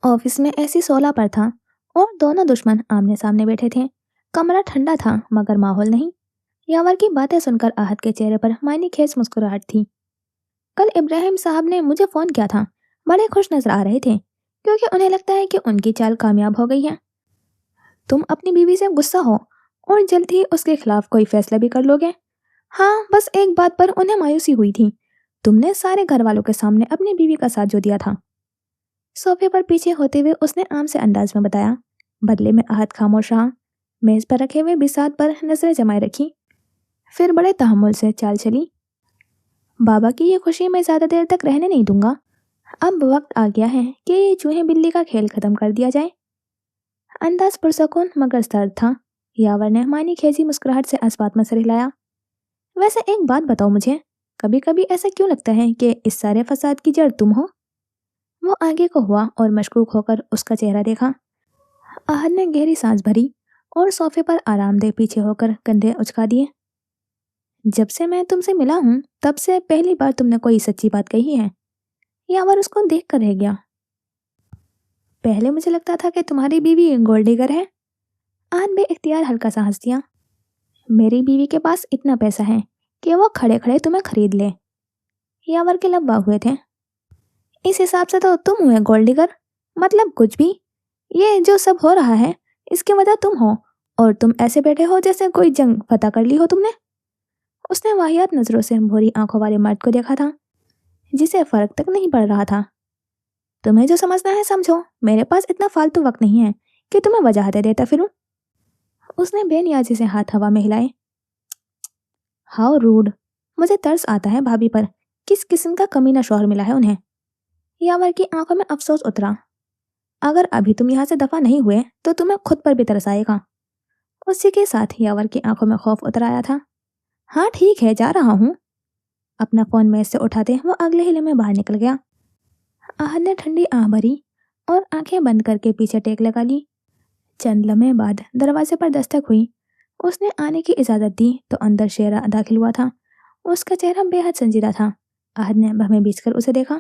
ऑफिस में ऐसी 16 पर था, और दोनों दुश्मन आमने सामने बैठे थे। कमरा ठंडा था मगर माहौल नहीं। यावर की बातें सुनकर आहत के चेहरे पर मायने खेज मुस्कुराहट थी। कल इब्राहिम साहब ने मुझे फोन किया था। बड़े खुश नजर आ रहे थे, क्योंकि उन्हें लगता है कि उनकी चाल कामयाब हो गई है। तुम अपनी बीवी से गुस्सा हो और जल्द ही उसके खिलाफ कोई फैसला भी कर लोगे। हाँ, बस एक बात पर उन्हें मायूसी हुई थी। तुमने सारे घर वालों के सामने अपनी बीवी का साथ जो दिया था। सोफे पर पीछे होते हुए उसने आम से अंदाज में बताया। बदले में आहत खामोश रहा। मेज पर रखे हुए बिसात पर नजरें जमाए रखी, फिर बड़े तहम्मुल से चाल चली। बाबा की ये खुशी मैं ज्यादा देर तक रहने नहीं दूंगा। अब वक्त आ गया है कि ये चूहे बिल्ली का खेल खत्म कर दिया जाए। अंदाज पुरसकून मगर सर्द था। यावर ने मानी खेजी मुस्कुराहट से अस्बात में सर हिलाया। वैसे एक बात बताओ मुझे, कभी कभी ऐसा क्यों लगता है कि इस सारे फसाद की जड़ तुम हो? वो आगे को हुआ और मशकूक होकर उसका चेहरा देखा। आहद ने गहरी सांस भरी और सोफे पर आरामदेह पीछे होकर कंधे उचका दिए। जब से मैं तुमसे मिला हूँ तब से पहली बार तुमने कोई सच्ची बात कही है। यावर उसको देख कर रह गया। पहले मुझे लगता था कि तुम्हारी बीवी गोल्ड डिगर है। आहद बे इख्तियार हल्का सा हंस दिया। मेरी बीवी के पास इतना पैसा है कि वो खड़े खड़े तुम्हें खरीद ले। यावर के लब वाह हुए थे। इस हिसाब से तो तुम हुए गोल्ड डिगर। मतलब कुछ भी। ये जो सब हो रहा है اس کی وجہ تم ہو، اور تم ایسے بیٹھے ہو جیسے کوئی جنگ فتح کر لی ہو تم نے۔ اس نے واہیات نظروں سے بھوری آنکھوں والے مرد کو دیکھا تھا جسے فرق تک نہیں پڑ رہا تھا۔ تمہیں جو سمجھنا ہے سمجھو، میرے پاس اتنا فالتو وقت نہیں ہے کہ تمہیں وجاہتیں دیتا پھروں۔ اس نے بے نیازی سے ہاتھ ہوا میں ہلائے۔ ہاؤ روڈ، مجھے ترس آتا ہے بھابھی پر، کس قسم کا کمینہ شوہر ملا ہے انہیں۔ یاور کی آنکھوں میں افسوس اترا۔ اگر ابھی تم یہاں سے دفع نہیں ہوئے تو تمہیں خود پر بھی ترس آئے گا۔ اسی کے ساتھ یاور کی آنکھوں میں خوف اتر آیا تھا۔ ہاں ٹھیک ہے، جا رہا ہوں۔ اپنا فون میز سے اٹھاتے وہ اگلے ہی لمحے باہر نکل گیا۔ احد نے ٹھنڈی آہ بھری اور آنکھیں بند کر کے پیچھے ٹیک لگا لی۔ چند لمحے بعد دروازے پر دستک ہوئی۔ اس نے آنے کی اجازت دی تو اندر شیرا داخل ہوا تھا۔ اس کا چہرہ بے حد سنجیدہ تھا۔ احد نے بہمیں بیچ کر اسے دیکھا۔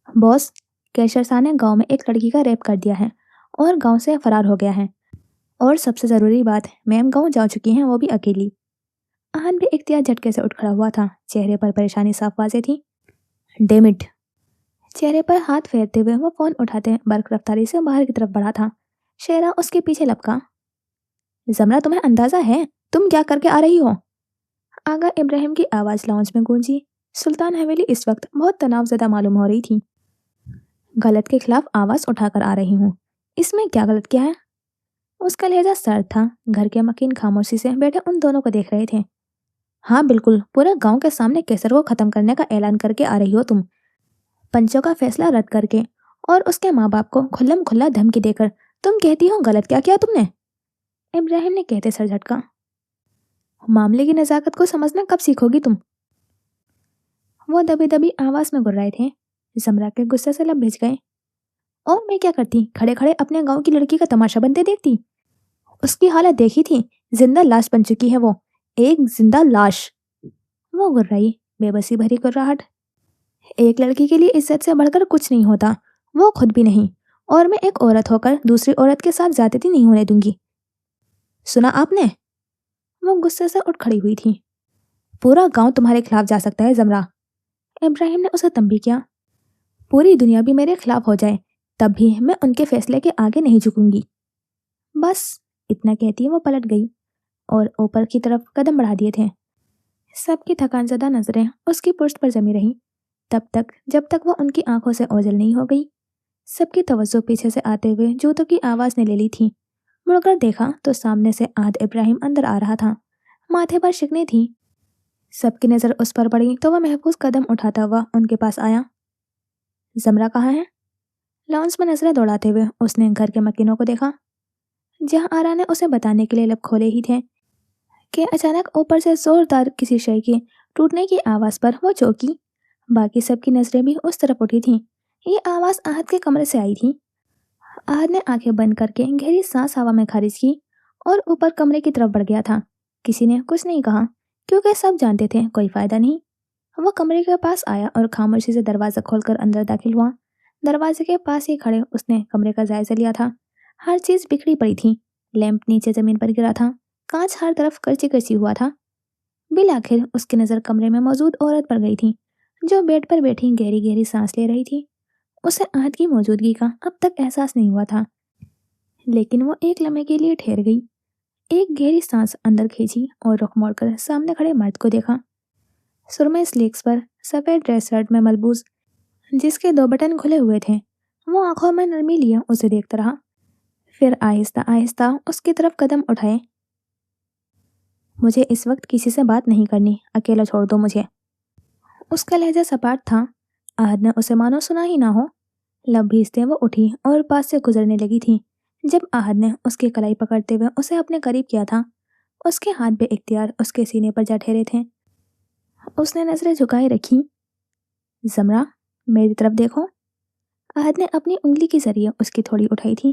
باس، کیشر صاحب نے گاؤں میں ایک لڑکی کا ریپ کر دیا ہے اور گاؤں سے فرار ہو گیا ہے، اور سب سے ضروری بات، میم گاؤں جا چکی ہیں، وہ بھی اکیلی۔ احد بھی اختیار جھٹکے سے اٹھ کھڑا ہوا تھا۔ چہرے پر پریشانی صاف واضح تھی۔ Damn it! چہرے پر ہاتھ پھیرتے ہوئے وہ فون اٹھاتے برق رفتاری سے باہر کی طرف بڑھا تھا۔ شیرا اس کے پیچھے لپکا۔ زمرہ، تمہیں اندازہ ہے تم کیا کر کے آ رہی ہو؟ آغا ابراہیم کی آواز لاؤنج میں گونجی۔ سلطان حویلی اس وقت بہت تناؤ زدہ معلوم ہو رہی تھی۔ غلط کے خلاف آواز اٹھا کر آ رہی ہوں، اس میں کیا غلط کیا ہے؟ اس کا لہجہ سرد تھا۔ گھر کے مکین خاموشی سے بیٹھے ان دونوں کو دیکھ رہے تھے۔ ہاں بالکل، پورے گاؤں کے سامنے کیسر کو ختم کرنے کا اعلان کر کے آ رہی ہو تم، پنچوں کا فیصلہ رد کر کے، اور اس کے ماں باپ کو کھلم کھلا دھمکی دے کر تم کہتی ہو غلط کیا کیا تم نے؟ ابراہیم نے کہتے سر جھٹکا۔ معاملے کی نزاکت کو سمجھنا کب سیکھو گی تم؟ وہ دبی دبی آواز میں گر رہے تھے۔ زمرہ کے غصے سے لب بھیج گئے۔ اور میں کیا کرتی؟ کھڑے کھڑے اپنے گاؤں کی لڑکی کا تماشا بنتے دیکھتی؟ اس کی حالت دیکھی تھی؟ زندہ لاش بن چکی ہے وہ، ایک زندہ لاش۔ وہ گر رہی، بے بسی بھری گراہٹ۔ ایک لڑکی کے لیے عزت سے بڑھ کر کچھ نہیں ہوتا، وہ خود بھی نہیں، اور میں ایک عورت ہو کر دوسری عورت کے ساتھ زیادتی نہیں ہونے دوں گی۔ سنا آپ نے؟ وہ غصے سے اٹھ کھڑی ہوئی تھی۔ پورا گاؤں تمہارے خلاف جا سکتا ہے زمرہ۔ ابراہیم نے اسے تنبیہ کیا۔ پوری دنیا بھی میرے خلاف ہو جائے تب بھی میں ان کے فیصلے کے آگے نہیں جھکوں گی۔ بس اتنا کہتی وہ پلٹ گئی اور اوپر کی طرف قدم بڑھا دیے تھے۔ سب کی تھکان زدہ نظریں اس کی پشت پر جمی رہیں تب تک جب تک وہ ان کی آنکھوں سے اوجھل نہیں ہو گئی۔ سب کی توجہ پیچھے سے آتے ہوئے جوتوں کی آواز نے لے لی تھی۔ مڑ کر دیکھا تو سامنے سے احد ابراہیم اندر آ رہا تھا۔ ماتھے پر شکنیں تھیں۔ سب کی نظر اس پر پڑی تو وہ محفوظ قدم اٹھاتا ہوا ان کے پاس آیا۔ زمرہ کہاں ہے؟ لاؤنج میں نظریں دوڑاتے ہوئے اس نے گھر کے مکینوں کو دیکھا۔ جہاں آرا نے اسے بتانے کے لیے لب کھولے ہی تھے کہ اچانک اوپر سے زوردار کسی شے کے ٹوٹنے کی آواز پر وہ چوکی۔ باقی سب کی نظریں بھی اس طرف اٹھی تھیں۔ یہ آواز احد کے کمرے سے آئی تھی۔ احد نے آنکھیں بند کر کے گہری سانس ہوا میں خارج کی اور اوپر کمرے کی طرف بڑھ گیا تھا۔ کسی نے کچھ نہیں کہا کیونکہ سب جانتے تھے کوئی فائدہ نہیں۔ وہ کمرے کے پاس آیا اور خاموشی سے دروازہ کھول کر اندر داخل ہوا۔ دروازے کے پاس ہی کھڑے اس نے کمرے کا جائزہ لیا تھا۔ ہر چیز بکھری پڑی تھی۔ لیمپ نیچے زمین پر گرا تھا، کانچ ہر طرف کرچی کرچی ہوا تھا۔ بالآخر اس کی نظر کمرے میں موجود عورت پر گئی تھی جو بیڈ پر بیٹھی گہری گہری سانس لے رہی تھی۔ اسے احد کی موجودگی کا اب تک احساس نہیں ہوا تھا، لیکن وہ ایک لمحے کے لیے ٹھہر گئی۔ ایک گہری سانس اندر کھینچی اور رخ موڑ کر سامنے کھڑے مرد کو دیکھا۔ سرمئی سلیکس پر سفید ڈریس شرٹ میں ملبوس، جس کے 2 بٹن کھلے ہوئے تھے، وہ آنکھوں میں نرمی لیے اسے دیکھتا رہا، پھر آہستہ آہستہ اس کی طرف قدم اٹھائے۔ مجھے اس وقت کسی سے بات نہیں کرنی، اکیلا چھوڑ دو مجھے۔ اس کا لہجہ سپاٹ تھا۔ احد نے اسے مانو سنا ہی نہ ہو۔ لب بھیجتے وہ اٹھی اور پاس سے گزرنے لگی تھی جب احد نے اس کی کلائی پکڑتے ہوئے اسے اپنے قریب کیا تھا۔ اس کے ہاتھ بے اختیار اس کے سینے پر جا ٹھہرے تھے۔ اس نے نظریں جھکائے رکھی۔ زمرہ، میری طرف دیکھو۔ احد نے اپنی انگلی کے ذریعے اس کی تھوڑی اٹھائی تھی۔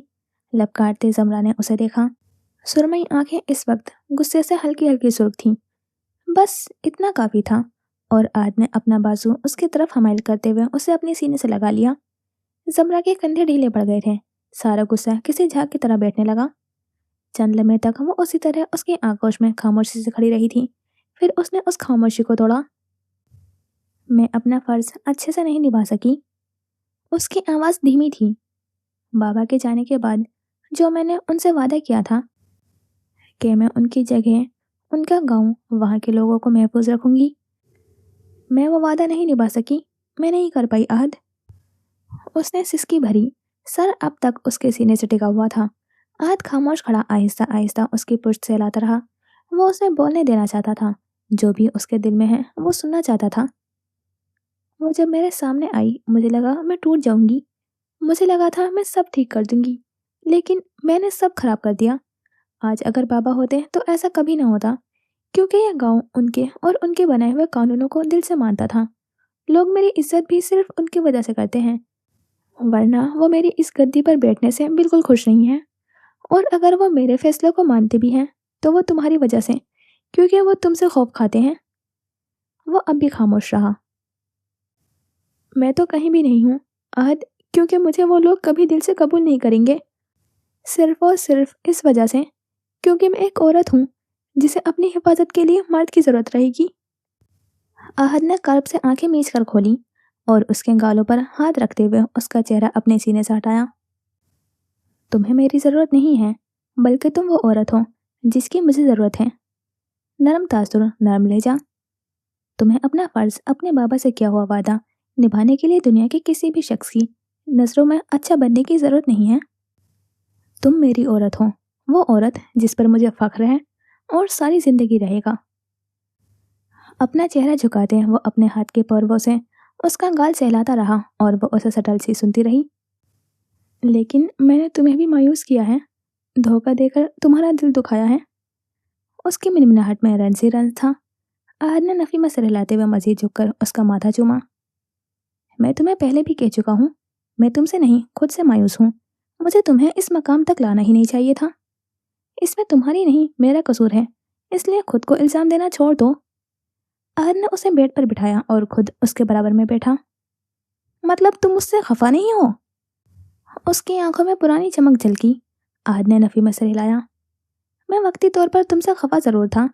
لب کاٹتے زمرہ نے اسے دیکھا۔ سرمئی آنکھیں اس وقت غصے سے ہلکی ہلکی سرخ تھیں۔ بس اتنا کافی تھا، اور احد نے اپنا بازو اس کی طرف حمائل کرتے ہوئے اسے اپنے سینے سے لگا لیا۔ زمرہ کے کندھے ڈھیلے پڑ گئے تھے۔ سارا غصہ کسی جھاگ کی طرح بیٹھنے لگا۔ چند لمحے تک وہ اسی طرح اس کی آغوش میں خاموشی سے کھڑی رہی تھی، پھر اس نے اس خاموشی کو توڑا۔ میں اپنا فرض اچھے سے نہیں نبھا سکی۔ اس کی آواز دھیمی تھی۔ بابا کے جانے کے بعد जो मैंने उनसे वादा किया था कि मैं उनकी जगह, उनका गाँव, वहाँ के लोगों को महफूज रखूंगी। मैं वो वादा नहीं निभा सकी, मैं नहीं कर पाई अहद। उसने सिसकी भरी, सर अब तक उसके सीने से टिका हुआ था। अहद खामोश खड़ा आहिस्ता आहिस्ता उसकी पुश्त से हिलाता रहा। वो उसे बोलने देना चाहता था, जो भी उसके दिल में है वो सुनना चाहता था। वो जब मेरे सामने आई मुझे लगा मैं टूट जाऊंगी। मुझे लगा था मैं सब ठीक कर दूंगी, लेकिन मैंने सब खराब कर दिया। आज अगर बाबा होते तो ऐसा कभी ना होता, क्योंकि यह गांव उनके और उनके बनाए हुए कानूनों को दिल से मानता था। लोग मेरी इज्जत भी सिर्फ उनकी वजह से करते हैं, वरना वो मेरी इस गद्दी पर बैठने से बिल्कुल खुश नहीं है। और अगर वो मेरे फैसलों को मानते भी हैं तो वो तुम्हारी वजह से, क्योंकि वो तुमसे खौफ खाते हैं। वो अब भी खामोश रहा। मैं तो कहीं भी नहीं हूँ अहद, क्योंकि मुझे वो लोग कभी दिल से कबूल नहीं करेंगे, सिर्फ और सिर्फ इस वजह से क्योंकि मैं एक औरत हूँ जिसे अपनी हिफाजत के लिए मर्द की जरूरत रहेगी। अहद ने कर्ब से आंखें मीच कर खोली और उसके गालों पर हाथ रखते हुए उसका चेहरा अपने सीने से हटाया। तुम्हें मेरी जरूरत नहीं है, बल्कि तुम वो औरत हो जिसकी मुझे जरूरत है। नरम तासुर, नरम लहजा। तुम्हें अपना फर्ज, अपने बाबा से किया हुआ वादा निभाने के लिए दुनिया के किसी भी शख्स की नजरों में अच्छा बनने की जरूरत नहीं है। तुम मेरी औरत हो, वो औरत जिस पर मुझे फख्र है और सारी जिंदगी रहेगा। अपना चेहरा झुकाते वो अपने हाथ के पौरवों से उसका गाल सहलाता रहा और वो उसे सटल सी सुनती रही। लेकिन मैंने तुम्हें भी मायूस किया है, धोखा देकर तुम्हारा दिल दुखाया है। उसकी मिनमिनाहट में रंज ही रंज था। आहद ने नफी में सिर हिलाते हुए मजीद झुककर उसका माथा चूमा। मैं तुम्हें पहले भी कह चुका हूँ, मैं तुमसे नहीं खुद से मायूस हूँ। मुझे तुम्हें इस मकाम तक लाना ही नहीं चाहिए था। इसमें तुम्हारी नहीं मेरा कसूर है, इसलिए खुद को इल्जाम देना छोड़ दो। आहद ने उसे बेड पर बिठाया और खुद उसके बराबर में बैठा। मतलब तुम मुझसे खफा नहीं हो? उसकी आंखों में पुरानी चमक झलकी। आहद ने नफी में सिर हिलाया। मैं वक्ती तौर पर तुमसे खफा जरूर था।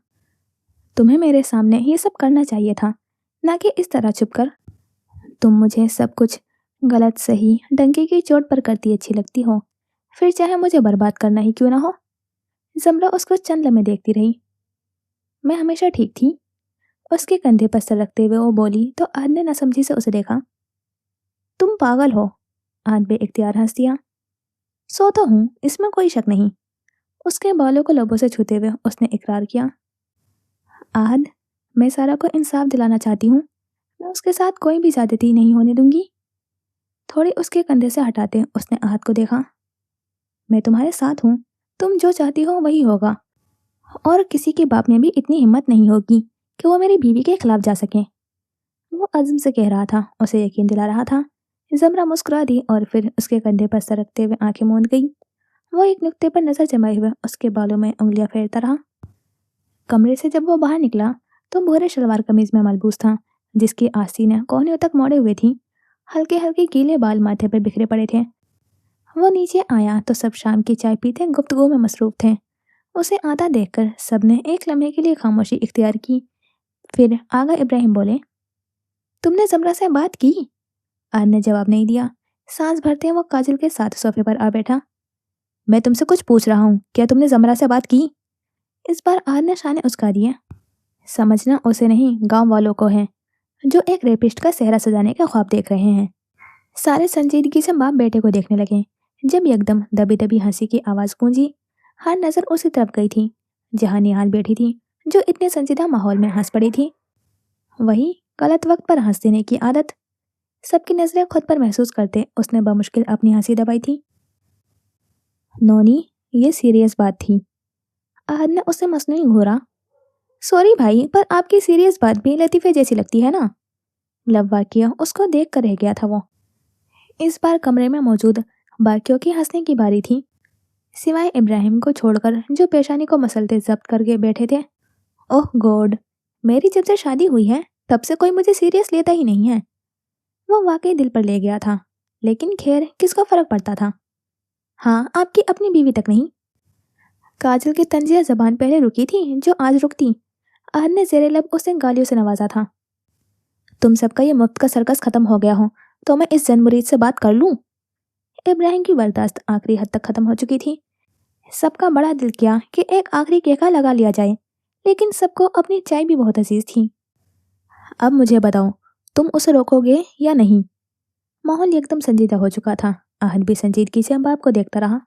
तुम्हें मेरे सामने ये सब करना चाहिए था, ना कि इस तरह छुप कर। तुम मुझे सब कुछ गलत सही डंके की चोट पर करती अच्छी लगती हो, फिर चाहे मुझे बर्बाद करना ही क्यों ना हो। जमरा उसको चंद लम्हे देखती रही। मैं हमेशा ठीक थी। उसके कंधे पर सर रखते हुए वो बोली तो आहद ने नासमझी से उसे देखा। तुम पागल हो। आहद बेइख्तियार हंस दिया। सो तो हूँ, इसमें कोई शक नहीं। उसके बालों को लबों से छूते हुए उसने इकरार किया। आहद, मैं सारा को इंसाफ दिलाना चाहती हूँ। मैं उसके साथ कोई भी ज्यादती नहीं होने दूंगी। थोड़ी उसके कंधे से हटाते उसने आहद को देखा। मैं तुम्हारे साथ हूँ, तुम जो चाहती हो वही होगा। और किसी के बाप में भी इतनी हिम्मत नहीं होगी कि वो मेरी बीवी के खिलाफ जा सके। वो अज़्म से कह रहा था, उसे यकीन दिला रहा था। जमरा मुस्कुरा दी और फिर उसके कंधे पर सर रखते हुए आंखें मूंद गई। वो एक नुक्ते पर नजर जमाए हुए उसके बालों में उंगलियां फेरता रहा। कमरे से जब वो बाहर निकला तो भूरे शलवार कमीज में मलबूस था, जिसकी आस्तीनें कोहनियों तक मोड़े हुए थी। हल्के हल्के गीले बाल माथे पर बिखरे पड़े थे। वो नीचे आया तो सब शाम की चाय पीते गुफ्तगू में मसरूफ थे। उसे आता देखकर सबने एक लम्हे के लिए खामोशी इख्तियार की। फिर आगा इब्राहिम बोले, तुमने जमरा से बात की? आन ने जवाब नहीं दिया। सांस भरते वो काजल के साथ सोफे पर आ बैठा। मैं तुमसे कुछ पूछ रहा हूँ, क्या तुमने जमरा से बात की? इस बार आन ने शाने उसका दिया। समझना उसे नहीं, गांव वालों को है, जो एक रेपिस्ट का सेहरा सजाने का ख्वाब देख रहे हैं। सारे संजीदगी से बाप बेटे को देखने लगे, जब एकदम दबी दबी हंसी की आवाज गूंजी। हर नजर उसी तरफ गई थी जहां निहाल बैठी थी, जो इतने संजीदा माहौल में हंस पड़ी थी। वही गलत वक्त पर हंस देने की आदत। सबकी नजरें खुद पर महसूस करते उसने बमुश्किल अपनी हंसी दबाई थी। नोनी, ये सीरियस बात थी। आहद ने उसे मसनूई घूरा। सॉरी भाई, पर आपकी सीरियस बात भी लतीफे जैसी लगती है ना। लब वाकिया उसको देख कर रह गया था वो। इस बार कमरे में मौजूद बाकियों की हंसने की बारी थी, सिवाय इब्राहिम को छोड़कर, जो पेशानी को मसलते जब्त करके बैठे थे। ओह गॉड, मेरी जब से शादी हुई है तब से कोई मुझे सीरियस लेता ही नहीं है। वो वाकई दिल पर ले गया था, लेकिन खैर किसको फर्क पड़ता था। हाँ, आपकी अपनी बीवी तक नहीं। काजल की तंजिया जबान पहले रुकी थी जो आज रुकती। आहद ने जेरे लब उसे गालियों से नवाजा था। तुम सबका ये मुफ्त का सर्कस खत्म हो गया हो तो मैं इस जन मुरीद से बात कर लूं। इब्राहिम की बर्दाश्त आखिरी हद तक खत्म हो चुकी थी। सबका बड़ा दिल किया कि एक आखिरी केका लगा लिया जाए, लेकिन सबको अपनी चाय भी बहुत अजीज थी। अब मुझे बताओ, तुम उसे रोकोगे या नहीं? माहौल एकदम संजीदा हो चुका था। आहद भी संजीदगी से बाप को देखता रहा।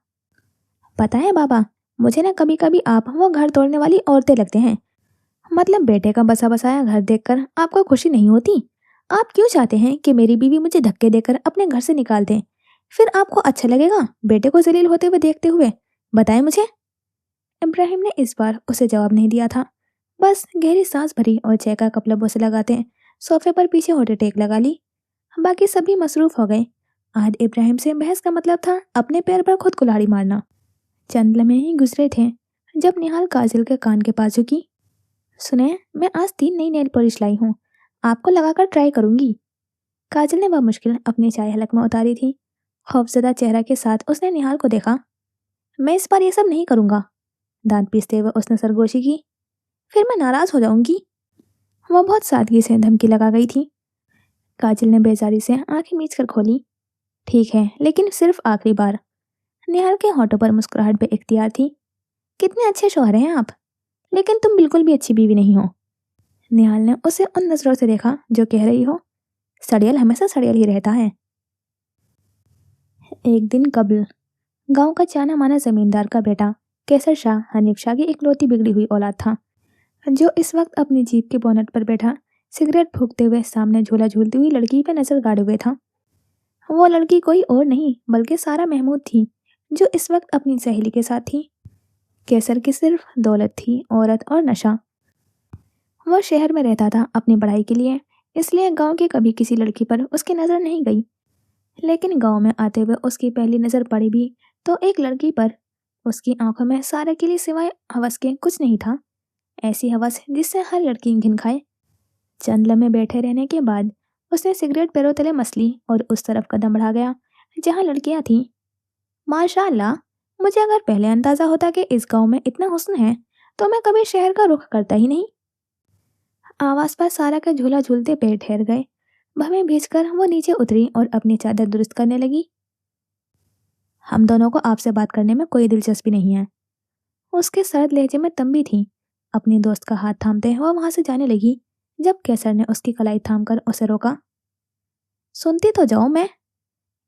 पता है बाबा, मुझे ना कभी कभी आप वो घर तोड़ने वाली औरतें लगते हैं। मतलब बेटे का बसा बसाया घर देखकर आपको खुशी नहीं होती? आप क्यों चाहते हैं कि मेरी बीवी मुझे धक्के देकर अपने घर से निकाल दे? फिर आपको अच्छा लगेगा बेटे को जलील होते हुए देखते हुए? बताएं मुझे। इब्राहिम ने इस बार उसे जवाब नहीं दिया था। बस गहरी सांस भरी और चाय का कप लबों से लगाते सोफे पर पीछे होटे टेक लगा ली। बाकी सभी मसरूफ हो गए। आज इब्राहिम से बहस का मतलब था अपने पैर पर खुद कुल्हाड़ी मारना। चंद लम्हे ही गुजरे थे जब निहाल काजल के कान के पास झुकी। सुने, मैं आज 3 नई नेल पॉलिश लाई हूँ, आपको लगाकर ट्राई करूंगी। काजल ने मुश्किल अपनी चाय हलक में उतारी थी। खौफजदा चेहरा के साथ उसने निहाल को देखा। मैं इस बार ये सब नहीं करूंगा, दांत पीसते हुए उसने सरगोशी की। फिर मैं नाराज हो जाऊंगी। वो बहुत सादगी से धमकी लगा गई थी। काजल ने बेजारी से आंखें मीच कर खोली। ठीक है, लेकिन सिर्फ आखिरी बार। निहाल के होठों पर मुस्कुराहट बेइख्तियार थी। कितने अच्छे शौहर हैं आप, लेकिन तुम बिल्कुल भी अच्छी बीवी नहीं हो। निहाल ने उसे उन नजरों से देखा जो कह रही हो सड़ियल हमेशा सड़ियल ही रहता है। एक दिन कबल गांव का जाना माना जमींदार का बेटा केसर शाह हनीफ शाह की इकलौती बिगड़ी हुई औलाद था, जो इस वक्त अपनी जीप के बोनट पर बैठा सिगरेट फूंकते हुए सामने झूला झूलती हुई लड़की पर नजर गाड़े हुए था। वो लड़की कोई और नहीं बल्कि सारा महमूद थी, जो इस वक्त अपनी सहेली के साथ थी। केसर की सिर्फ दौलत थी, औरत और नशा। वो शहर में रहता था अपनी पढ़ाई के लिए, इसलिए गांव की कभी किसी लड़की पर उसकी नज़र नहीं गई। लेकिन गांव में आते हुए उसकी पहली नज़र पड़ी भी तो एक लड़की पर। उसकी आंखों में सारा के लिए सिवाय हवस के कुछ नहीं था। ऐसी हवस जिससे हर लड़की घिन खाए। चंद लम्हे बैठे रहने के बाद उसने सिगरेट पैरों तले मस ली और उस तरफ कदम बढ़ा गया जहां लड़कियां थीं। माशाअल्लाह, मुझे अगर पहले अंदाजा होता कि इस गांव में इतना हुस्न है तो मैं कभी शहर का रुख करता ही नहीं। आवाज पर सारा का झूला झूलते पैर ठहर गए। भवें भीजकर वो नीचे उतरी और अपनी चादर दुरुस्त करने लगी। हम दोनों को आपसे बात करने में कोई दिलचस्पी नहीं है। उसके सर्द लहजे में तंबी थी। अपनी दोस्त का हाथ थामते वो वहां से जाने लगी जब केसर ने उसकी कलाई थामकर उसे रोका। सुनती तो जाओ मैं।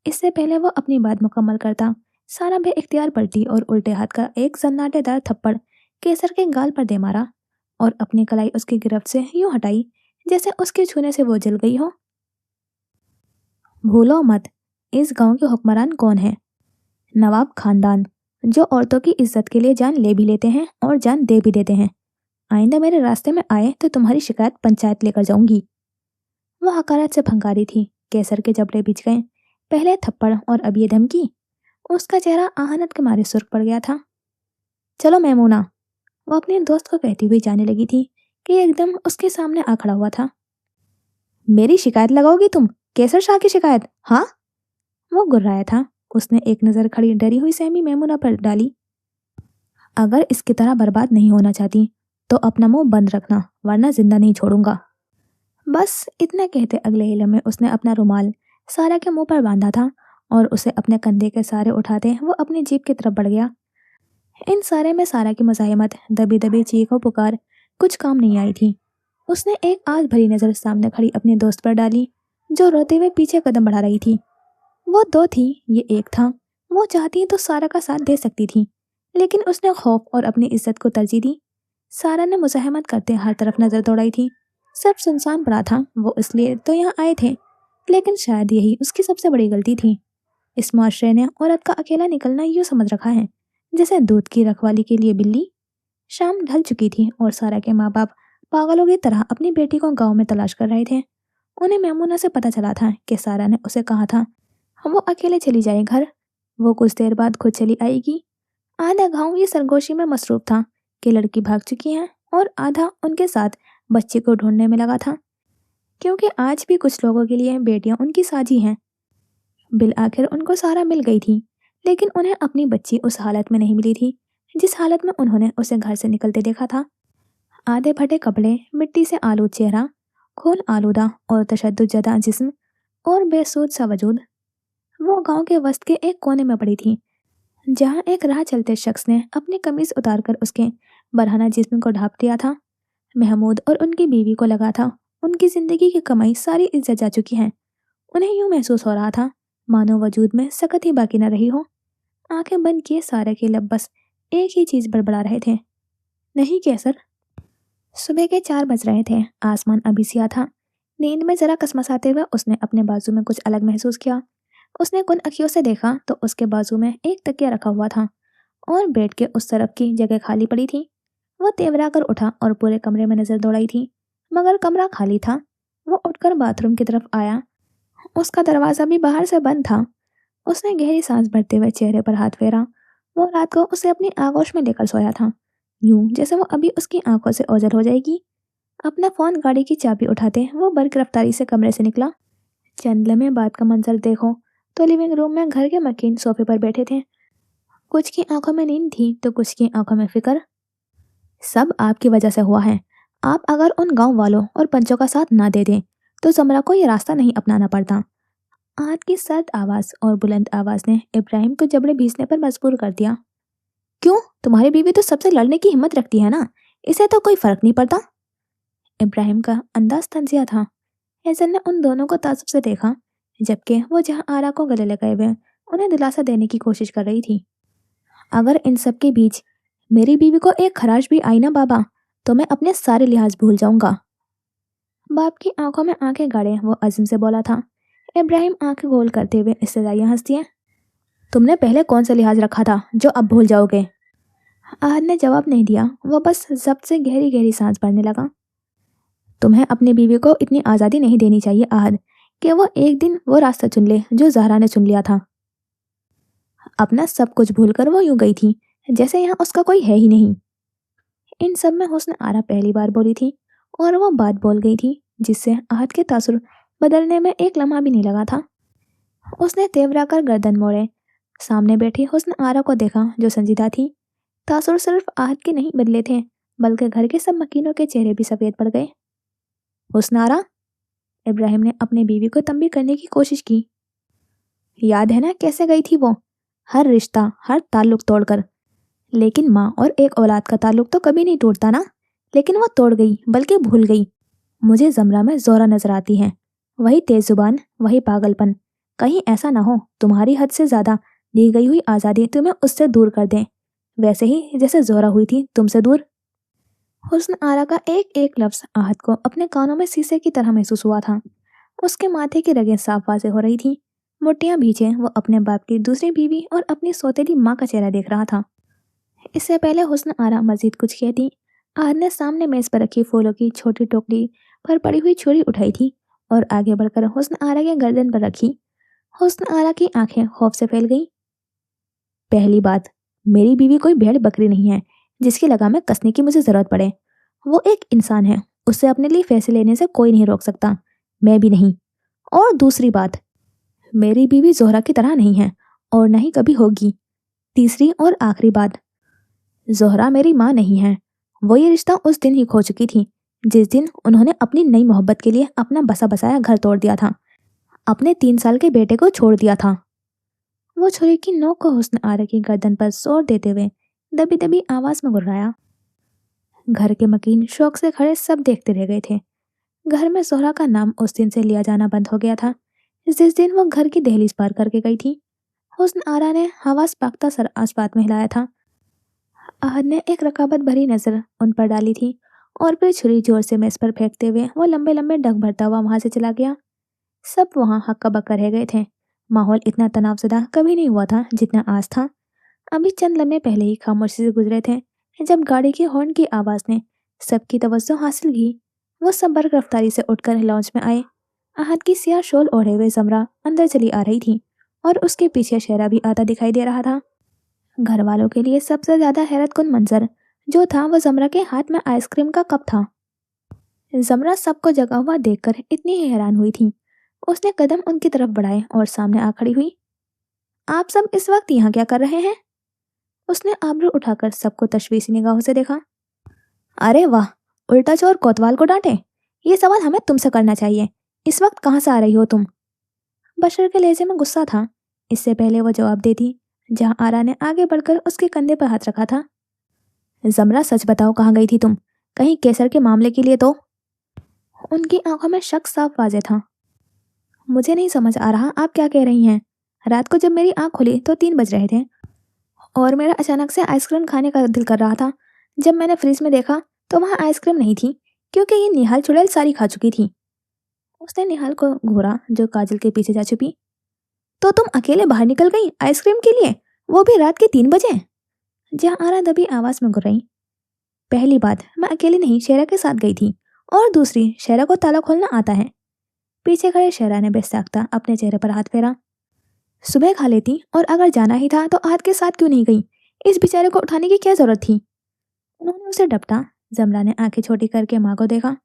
इससे पहले वो अपनी बात मुकम्मल करता, सारा बेइख्तियार पलटी और उल्टे हाथ का एक सन्नाटेदार थप्पड़ केसर के गाल पर दे मारा और अपनी कलाई उसकी गिरफ्त से यूं हटाई जैसे उसके छूने से वो जल गई हो। भूलो मत, इस गांव के हुक्मरान कौन है? नवाब खानदान, जो औरतों की इज्जत के लिए जान ले भी लेते हैं और जान दे भी देते हैं। आइंदा मेरे रास्ते में आए तो तुम्हारी शिकायत पंचायत लेकर जाऊंगी। वह हकारत से फंकारी थी। केसर के जबड़े बिछ गए। पहले थप्पड़ और अब ये धमकी। उसका चेहरा आहनत के मारे सुर्ख पड़ गया था। चलो मैमूना, वो अपने दोस्त को कहती हुई जाने लगी थी कि एकदम उसके सामने आ खड़ा हुआ था। मेरी शिकायत लगाओगी तुम? केसर शाह की शिकायत? हाँ, वो गुर्राया था। उसने एक नजर खड़ी डरी हुई सहमी मैमूना पर डाली। अगर इसकी तरह बर्बाद नहीं होना चाहती तो अपना मुंह बंद रखना, वरना जिंदा नहीं छोड़ूंगा। बस इतना कहते अगले ही लम्हे उसने अपना रुमाल सारा के मुंह पर बांधा था और उसे अपने कंधे के सहारे उठाते वो अपनी जीप की तरफ बढ़ गया। इन सारे में सारा की मुजाहिमत, दबी दबी चीख और पुकार कुछ काम नहीं आई थी। उसने एक आग भरी नजर सामने खड़ी अपने दोस्त पर डाली, जो रोते हुए पीछे कदम बढ़ा रही थी। वो दो थी, ये एक था। वो चाहती तो सारा का साथ दे सकती थी, लेकिन उसने खौफ और अपनी इज्जत को तरजीह दी। सारा ने मुजाहिमत करते हर तरफ नजर दौड़ाई थी। सब सुनसान पड़ा था। वो इसलिए तो यहाँ आए थे, लेकिन शायद यही उसकी सबसे बड़ी गलती थी। इस मुआशरे ने औरत का अकेला निकलना यूं समझ रखा है जैसे दूध की रखवाली के लिए बिल्ली। शाम ढल चुकी थी और सारा के माँ बाप पागलों की तरह अपनी बेटी को गांव में तलाश कर रहे थे। उन्हें मैमूना से पता चला था कि सारा ने उसे कहा था वो अकेले चली जाए घर। वो कुछ देर बाद खुद चली आएगी। आधा गांव ये सरगोशी में मसरूफ था कि लड़की भाग चुकी है और आधा उनके साथ बच्चे को ढूंढने में लगा था, क्योंकि आज भी कुछ लोगों के लिए बेटियां उनकी साजी हैं। बिल आखिर उनको सारा मिल गई थी, लेकिन उन्हें अपनी बच्ची उस हालत में नहीं मिली थी जिस हालत में उन्होंने उसे घर से निकलते देखा था। आधे फटे कपड़े, मिट्टी से आलूद चेहरा, खून आलूदा और तशद्दुद जिस्म और बेसूद सा वजूद। वो गांव के वस्त के एक कोने में पड़ी थी, जहाँ एक राह चलते शख्स ने अपनी कमीज उतारकर उसके बरहना जिस्म को ढांप दिया था। महमूद और उनकी बीवी को लगा था उनकी जिंदगी की कमाई सारी इज्जत जा चुकी है। उन्हें यूं महसूस हो रहा था मानो वजूद में सकत ही बाकी न रही हो। आंखें बंद किए सारे के लब बस एक ही चीज बड़बड़ा रहे थे, नहीं कैसर। सुबह के 4 बज रहे थे। आसमान अभी सिया था। नींद में जरा कसमसाते हुए उसने अपने बाजू में कुछ अलग महसूस किया। उसने कुन अखियों से देखा तो उसके बाजू में एक तकिया रखा हुआ था और बेड के उस तरफ की जगह खाली पड़ी थी। वो तेवरा कर उठा और पूरे कमरे में नजर दौड़ाई थी, मगर कमरा खाली था। वो उठकर बाथरूम की तरफ आया। उसका दरवाजा भी बाहर से बंद था। उसने गहरी सांस भरते हुए चेहरे पर हाथ फेरा। वो रात को उसे अपनी आगोश में लेकर सोया था, यूं जैसे वो अभी उसकी आंखों से ओझल हो जाएगी। अपना फोन गाड़ी की चाबी उठाते वो बर्क रफ्तारी से कमरे से निकला। चंद लम्हे बाद का मंजर देखो तो लिविंग रूम में घर के मकीन सोफे पर बैठे थे। कुछ की आंखों में नींद थी तो कुछ की आंखों में फिक्र। सब आपकी वजह से हुआ है। आप अगर उन गांव वालों और पंचों का साथ ना दे दें तो जमरा को ये रास्ता नहीं अपनाना पड़ता। आहत की सर्द आवाज और बुलंद आवाज ने इब्राहिम को जबड़े भींचने पर मजबूर कर दिया। क्यों, तुम्हारी बीवी तो सबसे लड़ने की हिम्मत रखती है ना, इसे तो कोई फर्क नहीं पड़ता। इब्राहिम का अंदाज तंजिया था। हैसन ने उन दोनों को ताज्जुब से देखा, जबकि वो जहां आरा को गले लगाए हुए उन्हें दिलासा देने की कोशिश कर रही थी। अगर इन सब के बीच मेरी बीवी को एक खराश भी आई ना बाबा, तो मैं अपने सारे लिहाज भूल जाऊंगा। बाप की आंखों में आंखें गाड़े वो अज़म से बोला था। इब्राहिम आंखें गोल करते हुए इस्तदाइयां हंसती हैं। तुमने पहले कौन सा लिहाज रखा था जो अब भूल जाओगे? आहद ने जवाब नहीं दिया। वो बस जब्त से गहरी गहरी सांस भरने लगा। तुम्हें अपनी बीवी को इतनी आज़ादी नहीं देनी चाहिए आहद, कि वो एक दिन वो रास्ता चुन ले जो जहरा ने चुन लिया था। अपना सब कुछ भूलकर वो यूं गई थी जैसे यहाँ उसका कोई है ही नहीं। इन सब में हुस्न आरा पहली बार बोली थी और वो बात बोल गई थी जिससे आहद के तासुर बदलने में एक लम्हा भी नहीं लगा था। उसने तेवरा कर गर्दन मोड़े सामने बैठी हुस्न आरा को देखा जो संजीदा थी। तासुर सिर्फ आहद के नहीं बदले थे, बल्कि घर के सब मकीनों के चेहरे भी सफेद पड़ गए। हुस्न आरा, इब्राहिम ने अपनी बीवी को तंबी करने की कोशिश की। याद है ना कैसे गई थी वो, हर रिश्ता हर ताल्लुक तोड़कर। लेकिन माँ और एक औलाद का ताल्लुक तो कभी नहीं टूटता ना। लेकिन वो तोड़ गई, बल्कि भूल गई। मुझे जमरा में जोरा नजर आती है, वही तेज जुबान, वही पागलपन। कहीं ऐसा ना हो तुम्हारी हद से ज्यादा दी गई हुई आज़ादी तुम्हें उससे दूर कर दें, वैसे ही जैसे जोरा हुई थी तुमसे दूर। हुस्न आरा का एक एक लफ्ज आहत को अपने कानों में शीशे की तरह महसूस हुआ था। उसके माथे की रगें साफ वाज़ेह हो रही थी। मुट्ठियां भींचे वो अपने बाप की दूसरी बीवी और अपनी सौतेली माँ का चेहरा देख रहा था। इससे पहले हुस्न आरा मजीद कुछ कहती, आहद ने सामने मेज पर रखी फूलों की छोटी टोकरी पर पड़ी हुई छुरी उठाई थी और आगे बढ़कर हुस्न आरा के गर्दन पर रखी। हुस्न आरा की आंखें खौफ से फैल गईं। पहली बात, मेरी बीवी कोई भेड़ बकरी नहीं है जिसकी लगाम में कसने की मुझे जरूरत पड़े। वो एक इंसान है, उससे अपने लिए फैसले लेने से कोई नहीं रोक सकता, मैं भी नहीं। और दूसरी बात, मेरी बीवी जोहरा की तरह नहीं है और न ही कभी होगी। तीसरी और आखिरी बात, जोहरा मेरी माँ नहीं है। वो ये रिश्ता उस दिन ही खो चुकी थी जिस दिन उन्होंने अपनी नई मोहब्बत के लिए अपना बसा बसाया घर तोड़ दिया था, अपने 3 साल के बेटे को छोड़ दिया था। वो छुरी की नोक को हुस्न आरा की गर्दन पर जोर देते हुए दबी दबी आवाज में गुर्राया। घर के मकीन शौक से खड़े सब देखते रह गए थे। घर में जोहरा का नाम उस दिन से लिया जाना बंद हो गया था जिस दिन वो घर की दहलीज पार करके गई थी। हुस्न आरा ने हवास पाकता सर आसपात में हिलाया था। आहद ने एक रकाबत भरी नजर उन पर डाली थी और फिर छुरी जोर से मेज पर फेंकते हुए वो लंबे लंबे डग भरता हुआ वहां से चला गया। सब वहां हक्का बक्का रह गए थे। माहौल इतना तनावजदा कभी नहीं हुआ था जितना आज था। अभी चंद लम्हे पहले ही खामोशी से गुजरे थे जब गाड़ी के हॉर्न की आवाज ने सबकी तवज्जो हासिल की। वो सब बर्क रफ्तारी से उठकर लॉन्च में आए। आहद की सियाह शॉल ओढ़े हुए जमरा अंदर चली आ रही थी और उसके पीछे शहरा भी आता दिखाई दे रहा था। घर वालों के लिए सबसे ज्यादा हैरत कुन मंजर जो था वो जमरा के हाथ में आइसक्रीम का कप था। जमरा सबको जगा हुआ देखकर इतनी ही हैरान हुई थी। उसने कदम उनकी तरफ बढ़ाए और सामने आ खड़ी हुई। आप सब इस वक्त यहाँ क्या कर रहे हैं? उसने आबरू उठाकर सबको तशवीशी निगाहों से देखा। अरे वाह, उल्टा चोर कोतवाल को डांटे, ये सवाल हमें तुमसे करना चाहिए। इस वक्त कहाँ से आ रही हो तुम? बशर के लहजे में गुस्सा था। इससे पहले वो जवाब देती जहाँ आरा ने आगे बढ़कर उसके कंधे पर हाथ रखा था। जमरा, सच बताओ, कहाँ गई थी तुम? कहीं केसर के मामले के लिए तो? उनकी आंखों में शक साफ वाजे था। मुझे नहीं समझ आ रहा आप क्या कह रही हैं। रात को जब मेरी आंख खुली तो 3 बज रहे थे और मेरा अचानक से आइसक्रीम खाने का दिल कर रहा था। जब मैंने फ्रिज में देखा तो वहाँ आइसक्रीम नहीं थी, क्योंकि ये निहाल चुड़ैल सारी खा चुकी थी। उसने निहाल को घूरा, जो काजल के पीछे जा छुपी। तो तुम अकेले बाहर निकल गई आइसक्रीम के लिए, वो भी रात के 3 बजे? जहाँ आरा दबी आवाज में गुर्राई। पहली बात, मैं अकेली नहीं, शेरा के साथ गई थी। और दूसरी, शेरा को ताला खोलना आता है। पीछे खड़े शेरा ने बेसाख्ता अपने चेहरे पर हाथ फेरा। सुबह खा लेती, और अगर जाना ही था तो आज के साथ क्यों नहीं गई? इस बेचारे को उठाने की क्या जरूरत थी? उन्होंने उसे डपटा। जमरा ने आंखें छोटी करके माँ को देखा।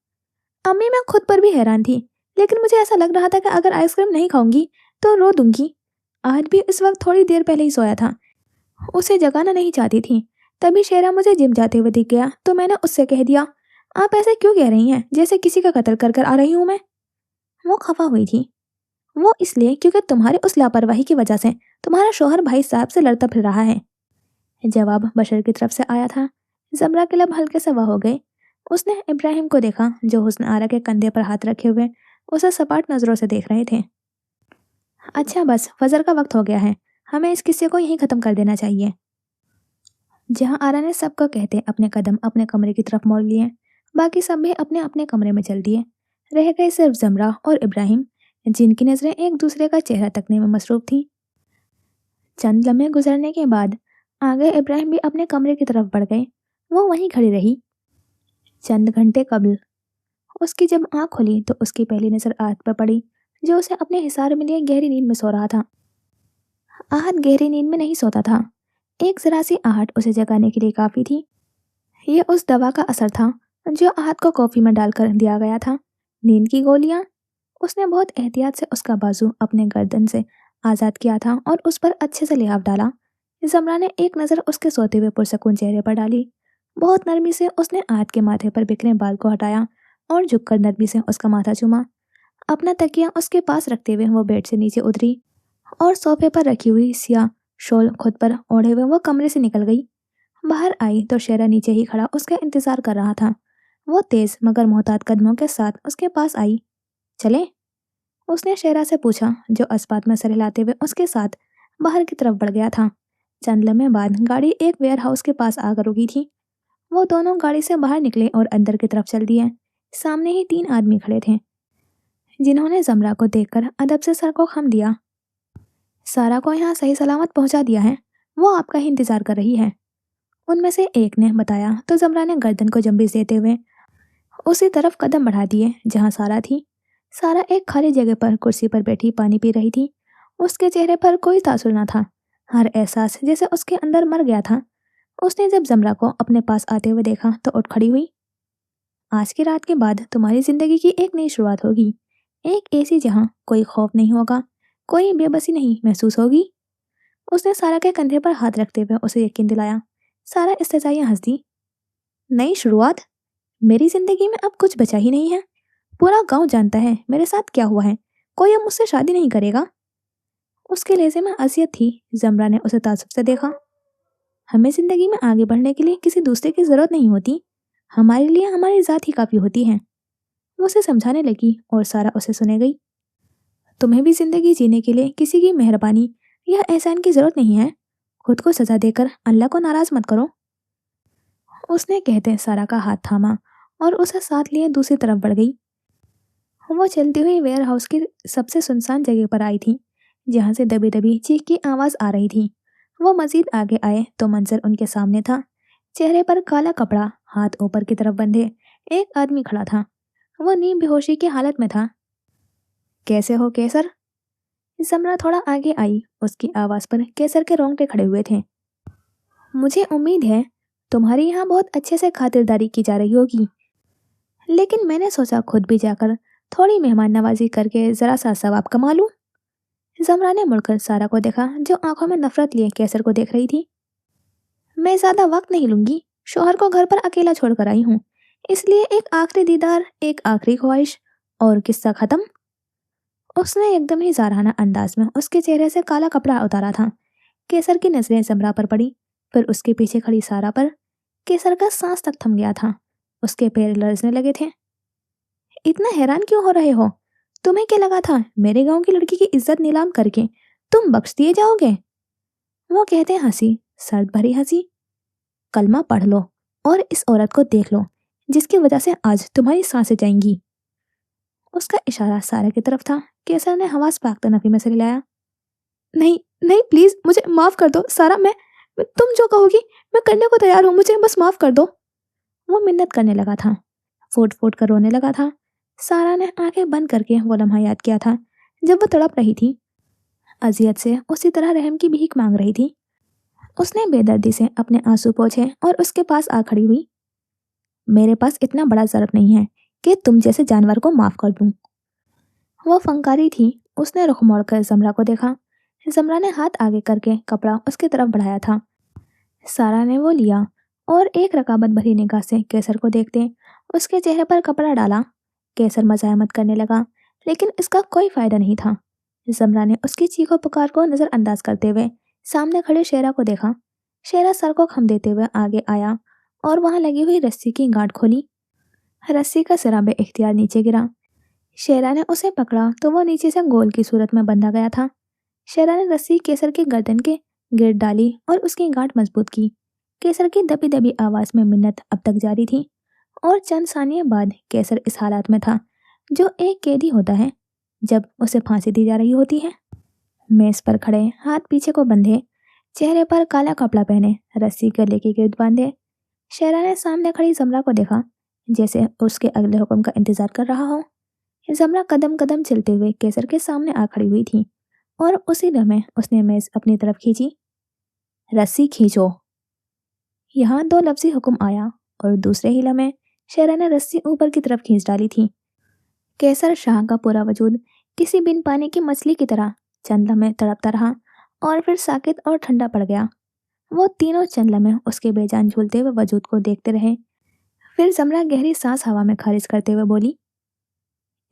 अम्मी, मैं खुद पर भी हैरान थी, लेकिन मुझे ऐसा लग रहा था कि अगर आइसक्रीम नहीं खाऊंगी तो रो दूंगी। आज भी इस वक्त थोड़ी देर पहले ही सोया था, उसे जगाना नहीं चाहती थी। तभी शेरा मुझे जिम जाते हुए दिख गया तो मैंने उससे कह दिया, आप ऐसे क्यों कह रही हैं जैसे किसी का कत्ल कर कर आ रही हूँ मैं। वो खफा हुई थी। वो इसलिए क्योंकि तुम्हारी उस लापरवाही की वजह से तुम्हारा शोहर भाई साहब से लड़ता फिर रहा है। जवाब बशर की तरफ से आया था। जमरा के लब हल्के से वह हो गए। उसने इब्राहिम को देखा, जो हुस्न आरा के कंधे पर हाथ रखे हुए उसे सपाट नजरों से देख रहे थे। अच्छा बस, फजर का वक्त हो गया है, हमें इस किस्से को यहीं खत्म कर देना चाहिए। जहां आरा ने सबको कहते अपने कदम अपने कमरे की तरफ मोड़ लिए, बाकी सब भी अपने अपने कमरे में चल दिए। रह गए सिर्फ जमरा और इब्राहिम, जिनकी नजरें एक दूसरे का चेहरा तकने में मसरूफ थी। चंद लम्हे गुजरने के बाद आगे इब्राहिम भी अपने कमरे की तरफ बढ़ गए। वो वहीं खड़ी रही। चंद घंटे कबल उसकी जब आंख खुली तो उसकी पहली नजर आहत पर पड़ी, जो उसे अपने हिसार में लिए गहरी नींद में सो रहा था। आहत गहरी नींद में नहीं सोता था। एक जरा सी आहट उसे जगाने के लिए काफी थी। ये उस दवा का असर था जो आहत को कॉफी में डालकर दिया गया था। नींद की गोलियां। उसने बहुत एहतियात से उसका बाजू अपने गर्दन से आजाद किया था और उस पर अच्छे से लिहाफ डाला। जमरा ने एक नज़र उसके सोते हुए पुरसकून चेहरे पर डाली। बहुत नरमी से उसने आहत के माथे पर बिखरे बाल को हटाया और झुककर नरमी से उसका माथा चूमा। अपना तकिया उसके पास रखते हुए वो बेड से नीचे उतरी और सोफे पर रखी हुई सिया शॉल खुद पर ओढ़े हुए वो कमरे से निकल गई। बाहर आई तो शेरा नीचे ही खड़ा उसका इंतजार कर रहा था। वो तेज मगर मोहतात कदमों के साथ उसके पास आई। चले? उसने शेरा से पूछा, जो अस्पात में सर हिलाते हुए उसके साथ बाहर की तरफ बढ़ गया था। चंद लम्हे बाद गाड़ी एक वेयर हाउस के पास आकर रुकी थी। वो दोनों गाड़ी से बाहर निकले और अंदर की तरफ चल दिए। सामने ही 3 आदमी खड़े थे, जिन्होंने जमरा को देखकर अदब से सर को खम दिया। सारा को यहाँ सही सलामत पहुंचा दिया है, वो आपका ही इंतजार कर रही है, उनमें से एक ने बताया। तो जमरा ने गर्दन को जंबिस देते हुए उसी तरफ कदम बढ़ा दिए जहां सारा थी। सारा एक खाली जगह पर कुर्सी पर बैठी पानी पी रही थी। उसके चेहरे पर कोई तासुर न था, हर एहसास जैसे उसके अंदर मर गया था। उसने जब जमरा को अपने पास आते हुए देखा तो उठ खड़ी हुई। आज की रात के बाद तुम्हारी जिंदगी की एक नई शुरुआत होगी, एक ऐसी जहां कोई खौफ नहीं होगा, कोई बेबसी नहीं महसूस होगी। उसने सारा के कंधे पर हाथ रखते हुए उसे यकीन दिलाया। सारा इस्तेजाइया हंस दी। नई शुरुआत? मेरी जिंदगी में अब कुछ बचा ही नहीं है। पूरा गांव जानता है मेरे साथ क्या हुआ है। कोई अब मुझसे शादी नहीं करेगा। उसके लहजे में अजियत थी। जमरा ने उसे ताज्जुब से देखा। हमें जिंदगी में आगे बढ़ने के लिए किसी दूसरे की जरूरत नहीं होती, हमारे लिए हमारी जात ही काफी होती है। वो उसे समझाने लगी और सारा उसे सुने गई। तुम्हें भी जिंदगी जीने के लिए किसी की मेहरबानी या एहसान की जरूरत नहीं है। खुद को सजा देकर अल्लाह को नाराज मत करो। उसने कहते सारा का हाथ थामा और उसे साथ लिए दूसरी तरफ बढ़ गई। वो चलती हुई वेयर हाउस की सबसे सुनसान जगह पर आई थी, जहां से दबी दबी चीख की आवाज आ रही थी। वो मजीद आगे आए तो मंजर उनके सामने था। चेहरे पर काला कपड़ा, हाथ ऊपर की तरफ बंधे एक आदमी खड़ा था। वो नीम बेहोशी की हालत में था। कैसे हो केसर? जमरा थोड़ा आगे आई। उसकी आवाज पर केसर के रोंगटे खड़े हुए थे। मुझे उम्मीद है तुम्हारी यहाँ बहुत अच्छे से खातिरदारी की जा रही होगी, लेकिन मैंने सोचा खुद भी जाकर थोड़ी मेहमान नवाजी करके जरा सा सवाब कमा लूं। जमरा ने मुड़कर सारा को देखा, जो आंखों में नफरत लिए केसर को देख रही थी। मैं ज्यादा वक्त नहीं लूंगी, शोहर को घर पर अकेला छोड़कर आई हूँ, इसलिए एक आखिरी दीदार, एक आखिरी ख्वाहिश और किस्सा खत्म। उसने एकदम ही जारहाना अंदाज में उसके चेहरे से काला कपड़ा उतारा था। केसर की नजरें जमरा पर पड़ी, फिर उसके पीछे खड़ी सारा पर। केसर का सांस तक थम गया था, उसके पैर लरजने लगे थे। इतना हैरान क्यों हो रहे हो? तुम्हें क्या लगा था मेरे गांव की लड़की की इज्जत नीलाम करके तुम बख्श दिए जाओगे? वो कहते हंसी, सर्द भरी हंसी। कलमा पढ़ लो और इस औरत को देख लो जिसकी वजह से आज तुम्हारी सांसें जाएंगी। उसका इशारा सारा की तरफ था। केसर ने हवास पाकते नफी में से हिलाया। नहीं नहीं, प्लीज मुझे माफ कर दो सारा, तुम जो कहोगी मैं करने को तैयार हूँ, मुझे बस माफ कर दो। वो मिन्नत करने लगा था, फूट फूट कर रोने लगा था। सारा ने आंखें बंद करके वो लम्हा याद किया था जब वो तड़प रही थी, अजियत से उसी तरह रहम की भीख मांग रही थी। उसने बेदर्दी से अपने आंसू पोंछे और उसके पास आ खड़ी हुई। मेरे पास इतना बड़ा ज़र्फ नहीं है कि तुम जैसे जानवर को माफ कर दूं। वो फंकारी थी। उसने रुख मोड़कर जमरा को देखा। जमरा ने हाथ आगे करके कपड़ा उसकी तरफ बढ़ाया था। सारा ने वो लिया और एक रकाबत भरी निगाह से केसर को देखते उसके चेहरे पर कपड़ा डाला। केसर मजामत करने लगा, लेकिन इसका कोई फायदा नहीं था। जमरा ने उसकी चीखों पुकार को नजरअंदाज करते हुए सामने खड़े शेरा को देखा। शेरा सर को खम देते हुए आगे आया और वहां लगी हुई रस्सी की गांठ खोली। रस्सी का सिरा बेइख्तियार नीचे गिरा। शेरा ने उसे पकड़ा तो वो नीचे से गोल की सूरत में बंधा गया था। शेरा ने रस्सी केसर के गर्दन के गिर डाली और उसकी गांठ मजबूत की। केसर की दबी दबी आवाज में मिन्नत अब तक जारी थी और चंद सानिये बाद केसर इस हालात में था जो एक कैदी होता है जब उसे फांसी दी जा रही होती है। मेज पर खड़े, हाथ पीछे को बंधे, चेहरे पर काला कपड़ा पहने, रस्सी गले के गिर्द बांधे, शेरा ने सामने खड़ी जमरा को देखा जैसे उसके अगले हुक्म का इंतजार कर रहा हो। जमरा कदम कदम चलते हुए केसर के सामने आ खड़ी हुई थी और उसी लम्हे उसने मेज अपनी तरफ खींची। रस्सी खींचो। यहाँ दो लफ्जी हुक्म आया और दूसरे ही लम्हे शेरा ने रस्सी ऊपर की तरफ खींच डाली थी। केसर शाह का पूरा वजूद किसी बिन पानी की मछली की तरह चंद लम्हे तड़पता रहा और फिर साकित और ठंडा पड़ गया। वो तीनों चंद लम्हे उसके बेजान झूलते हुए वजूद को देखते रहे। फिर जमरा गहरी सांस हवा में खारिज करते हुए बोली,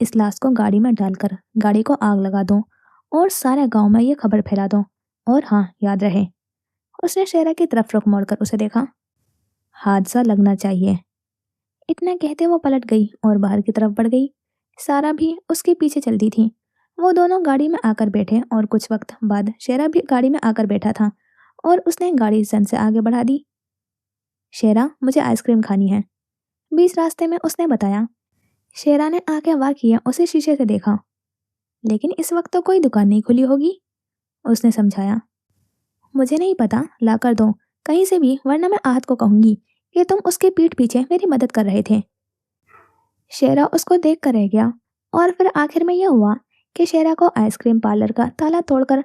इस लाश को गाड़ी में डालकर गाड़ी को आग लगा दो और सारे गांव में ये खबर फैला दो। और हाँ, याद रहे। उसने शेरा की तरफ रुख मोड़कर उसे देखा। हादसा लगना चाहिए। इतना कहते वो पलट गई और बाहर की तरफ बढ़ गई। सारा भी उसके पीछे चलती थी। वो दोनों गाड़ी में आकर बैठे और कुछ वक्त बाद शेरा भी गाड़ी में आकर बैठा था और उसने गाड़ी जन से आगे बढ़ा दी। शेरा, मुझे आइसक्रीम खानी है, बीच रास्ते में उसने बताया। शेरा ने आंखें वार किया उसे शीशे से देखा। लेकिन इस वक्त तो कोई दुकान नहीं खुली होगी, उसने समझाया। मुझे नहीं पता, ला कर दो कहीं से भी, वरना मैं आहत को कहूंगी कि तुम उसके पीठ पीछे मेरी मदद कर रहे थे। शेरा उसको देख कर रह गया और फिर आखिर में यह हुआ कि शेरा को आइसक्रीम पार्लर का ताला तोड़कर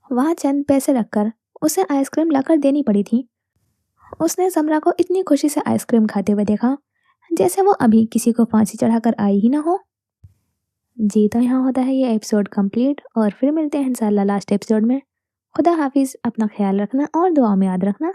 वहां चंद पैसे रखकर उसे आइसक्रीम लाकर देनी पड़ी थी। उसने जमरा को इतनी खुशी से आइसक्रीम खाते हुए देखा जैसे वो अभी किसी को फांसी चढ़ाकर आई ही ना हो। जी, तो यहाँ होता है ये एपिसोड कंप्लीट और फिर मिलते हैं इंशाल्लाह लास्ट एपिसोड में। खुदा हाफिज, अपना ख्याल रखना और दुआ में याद रखना।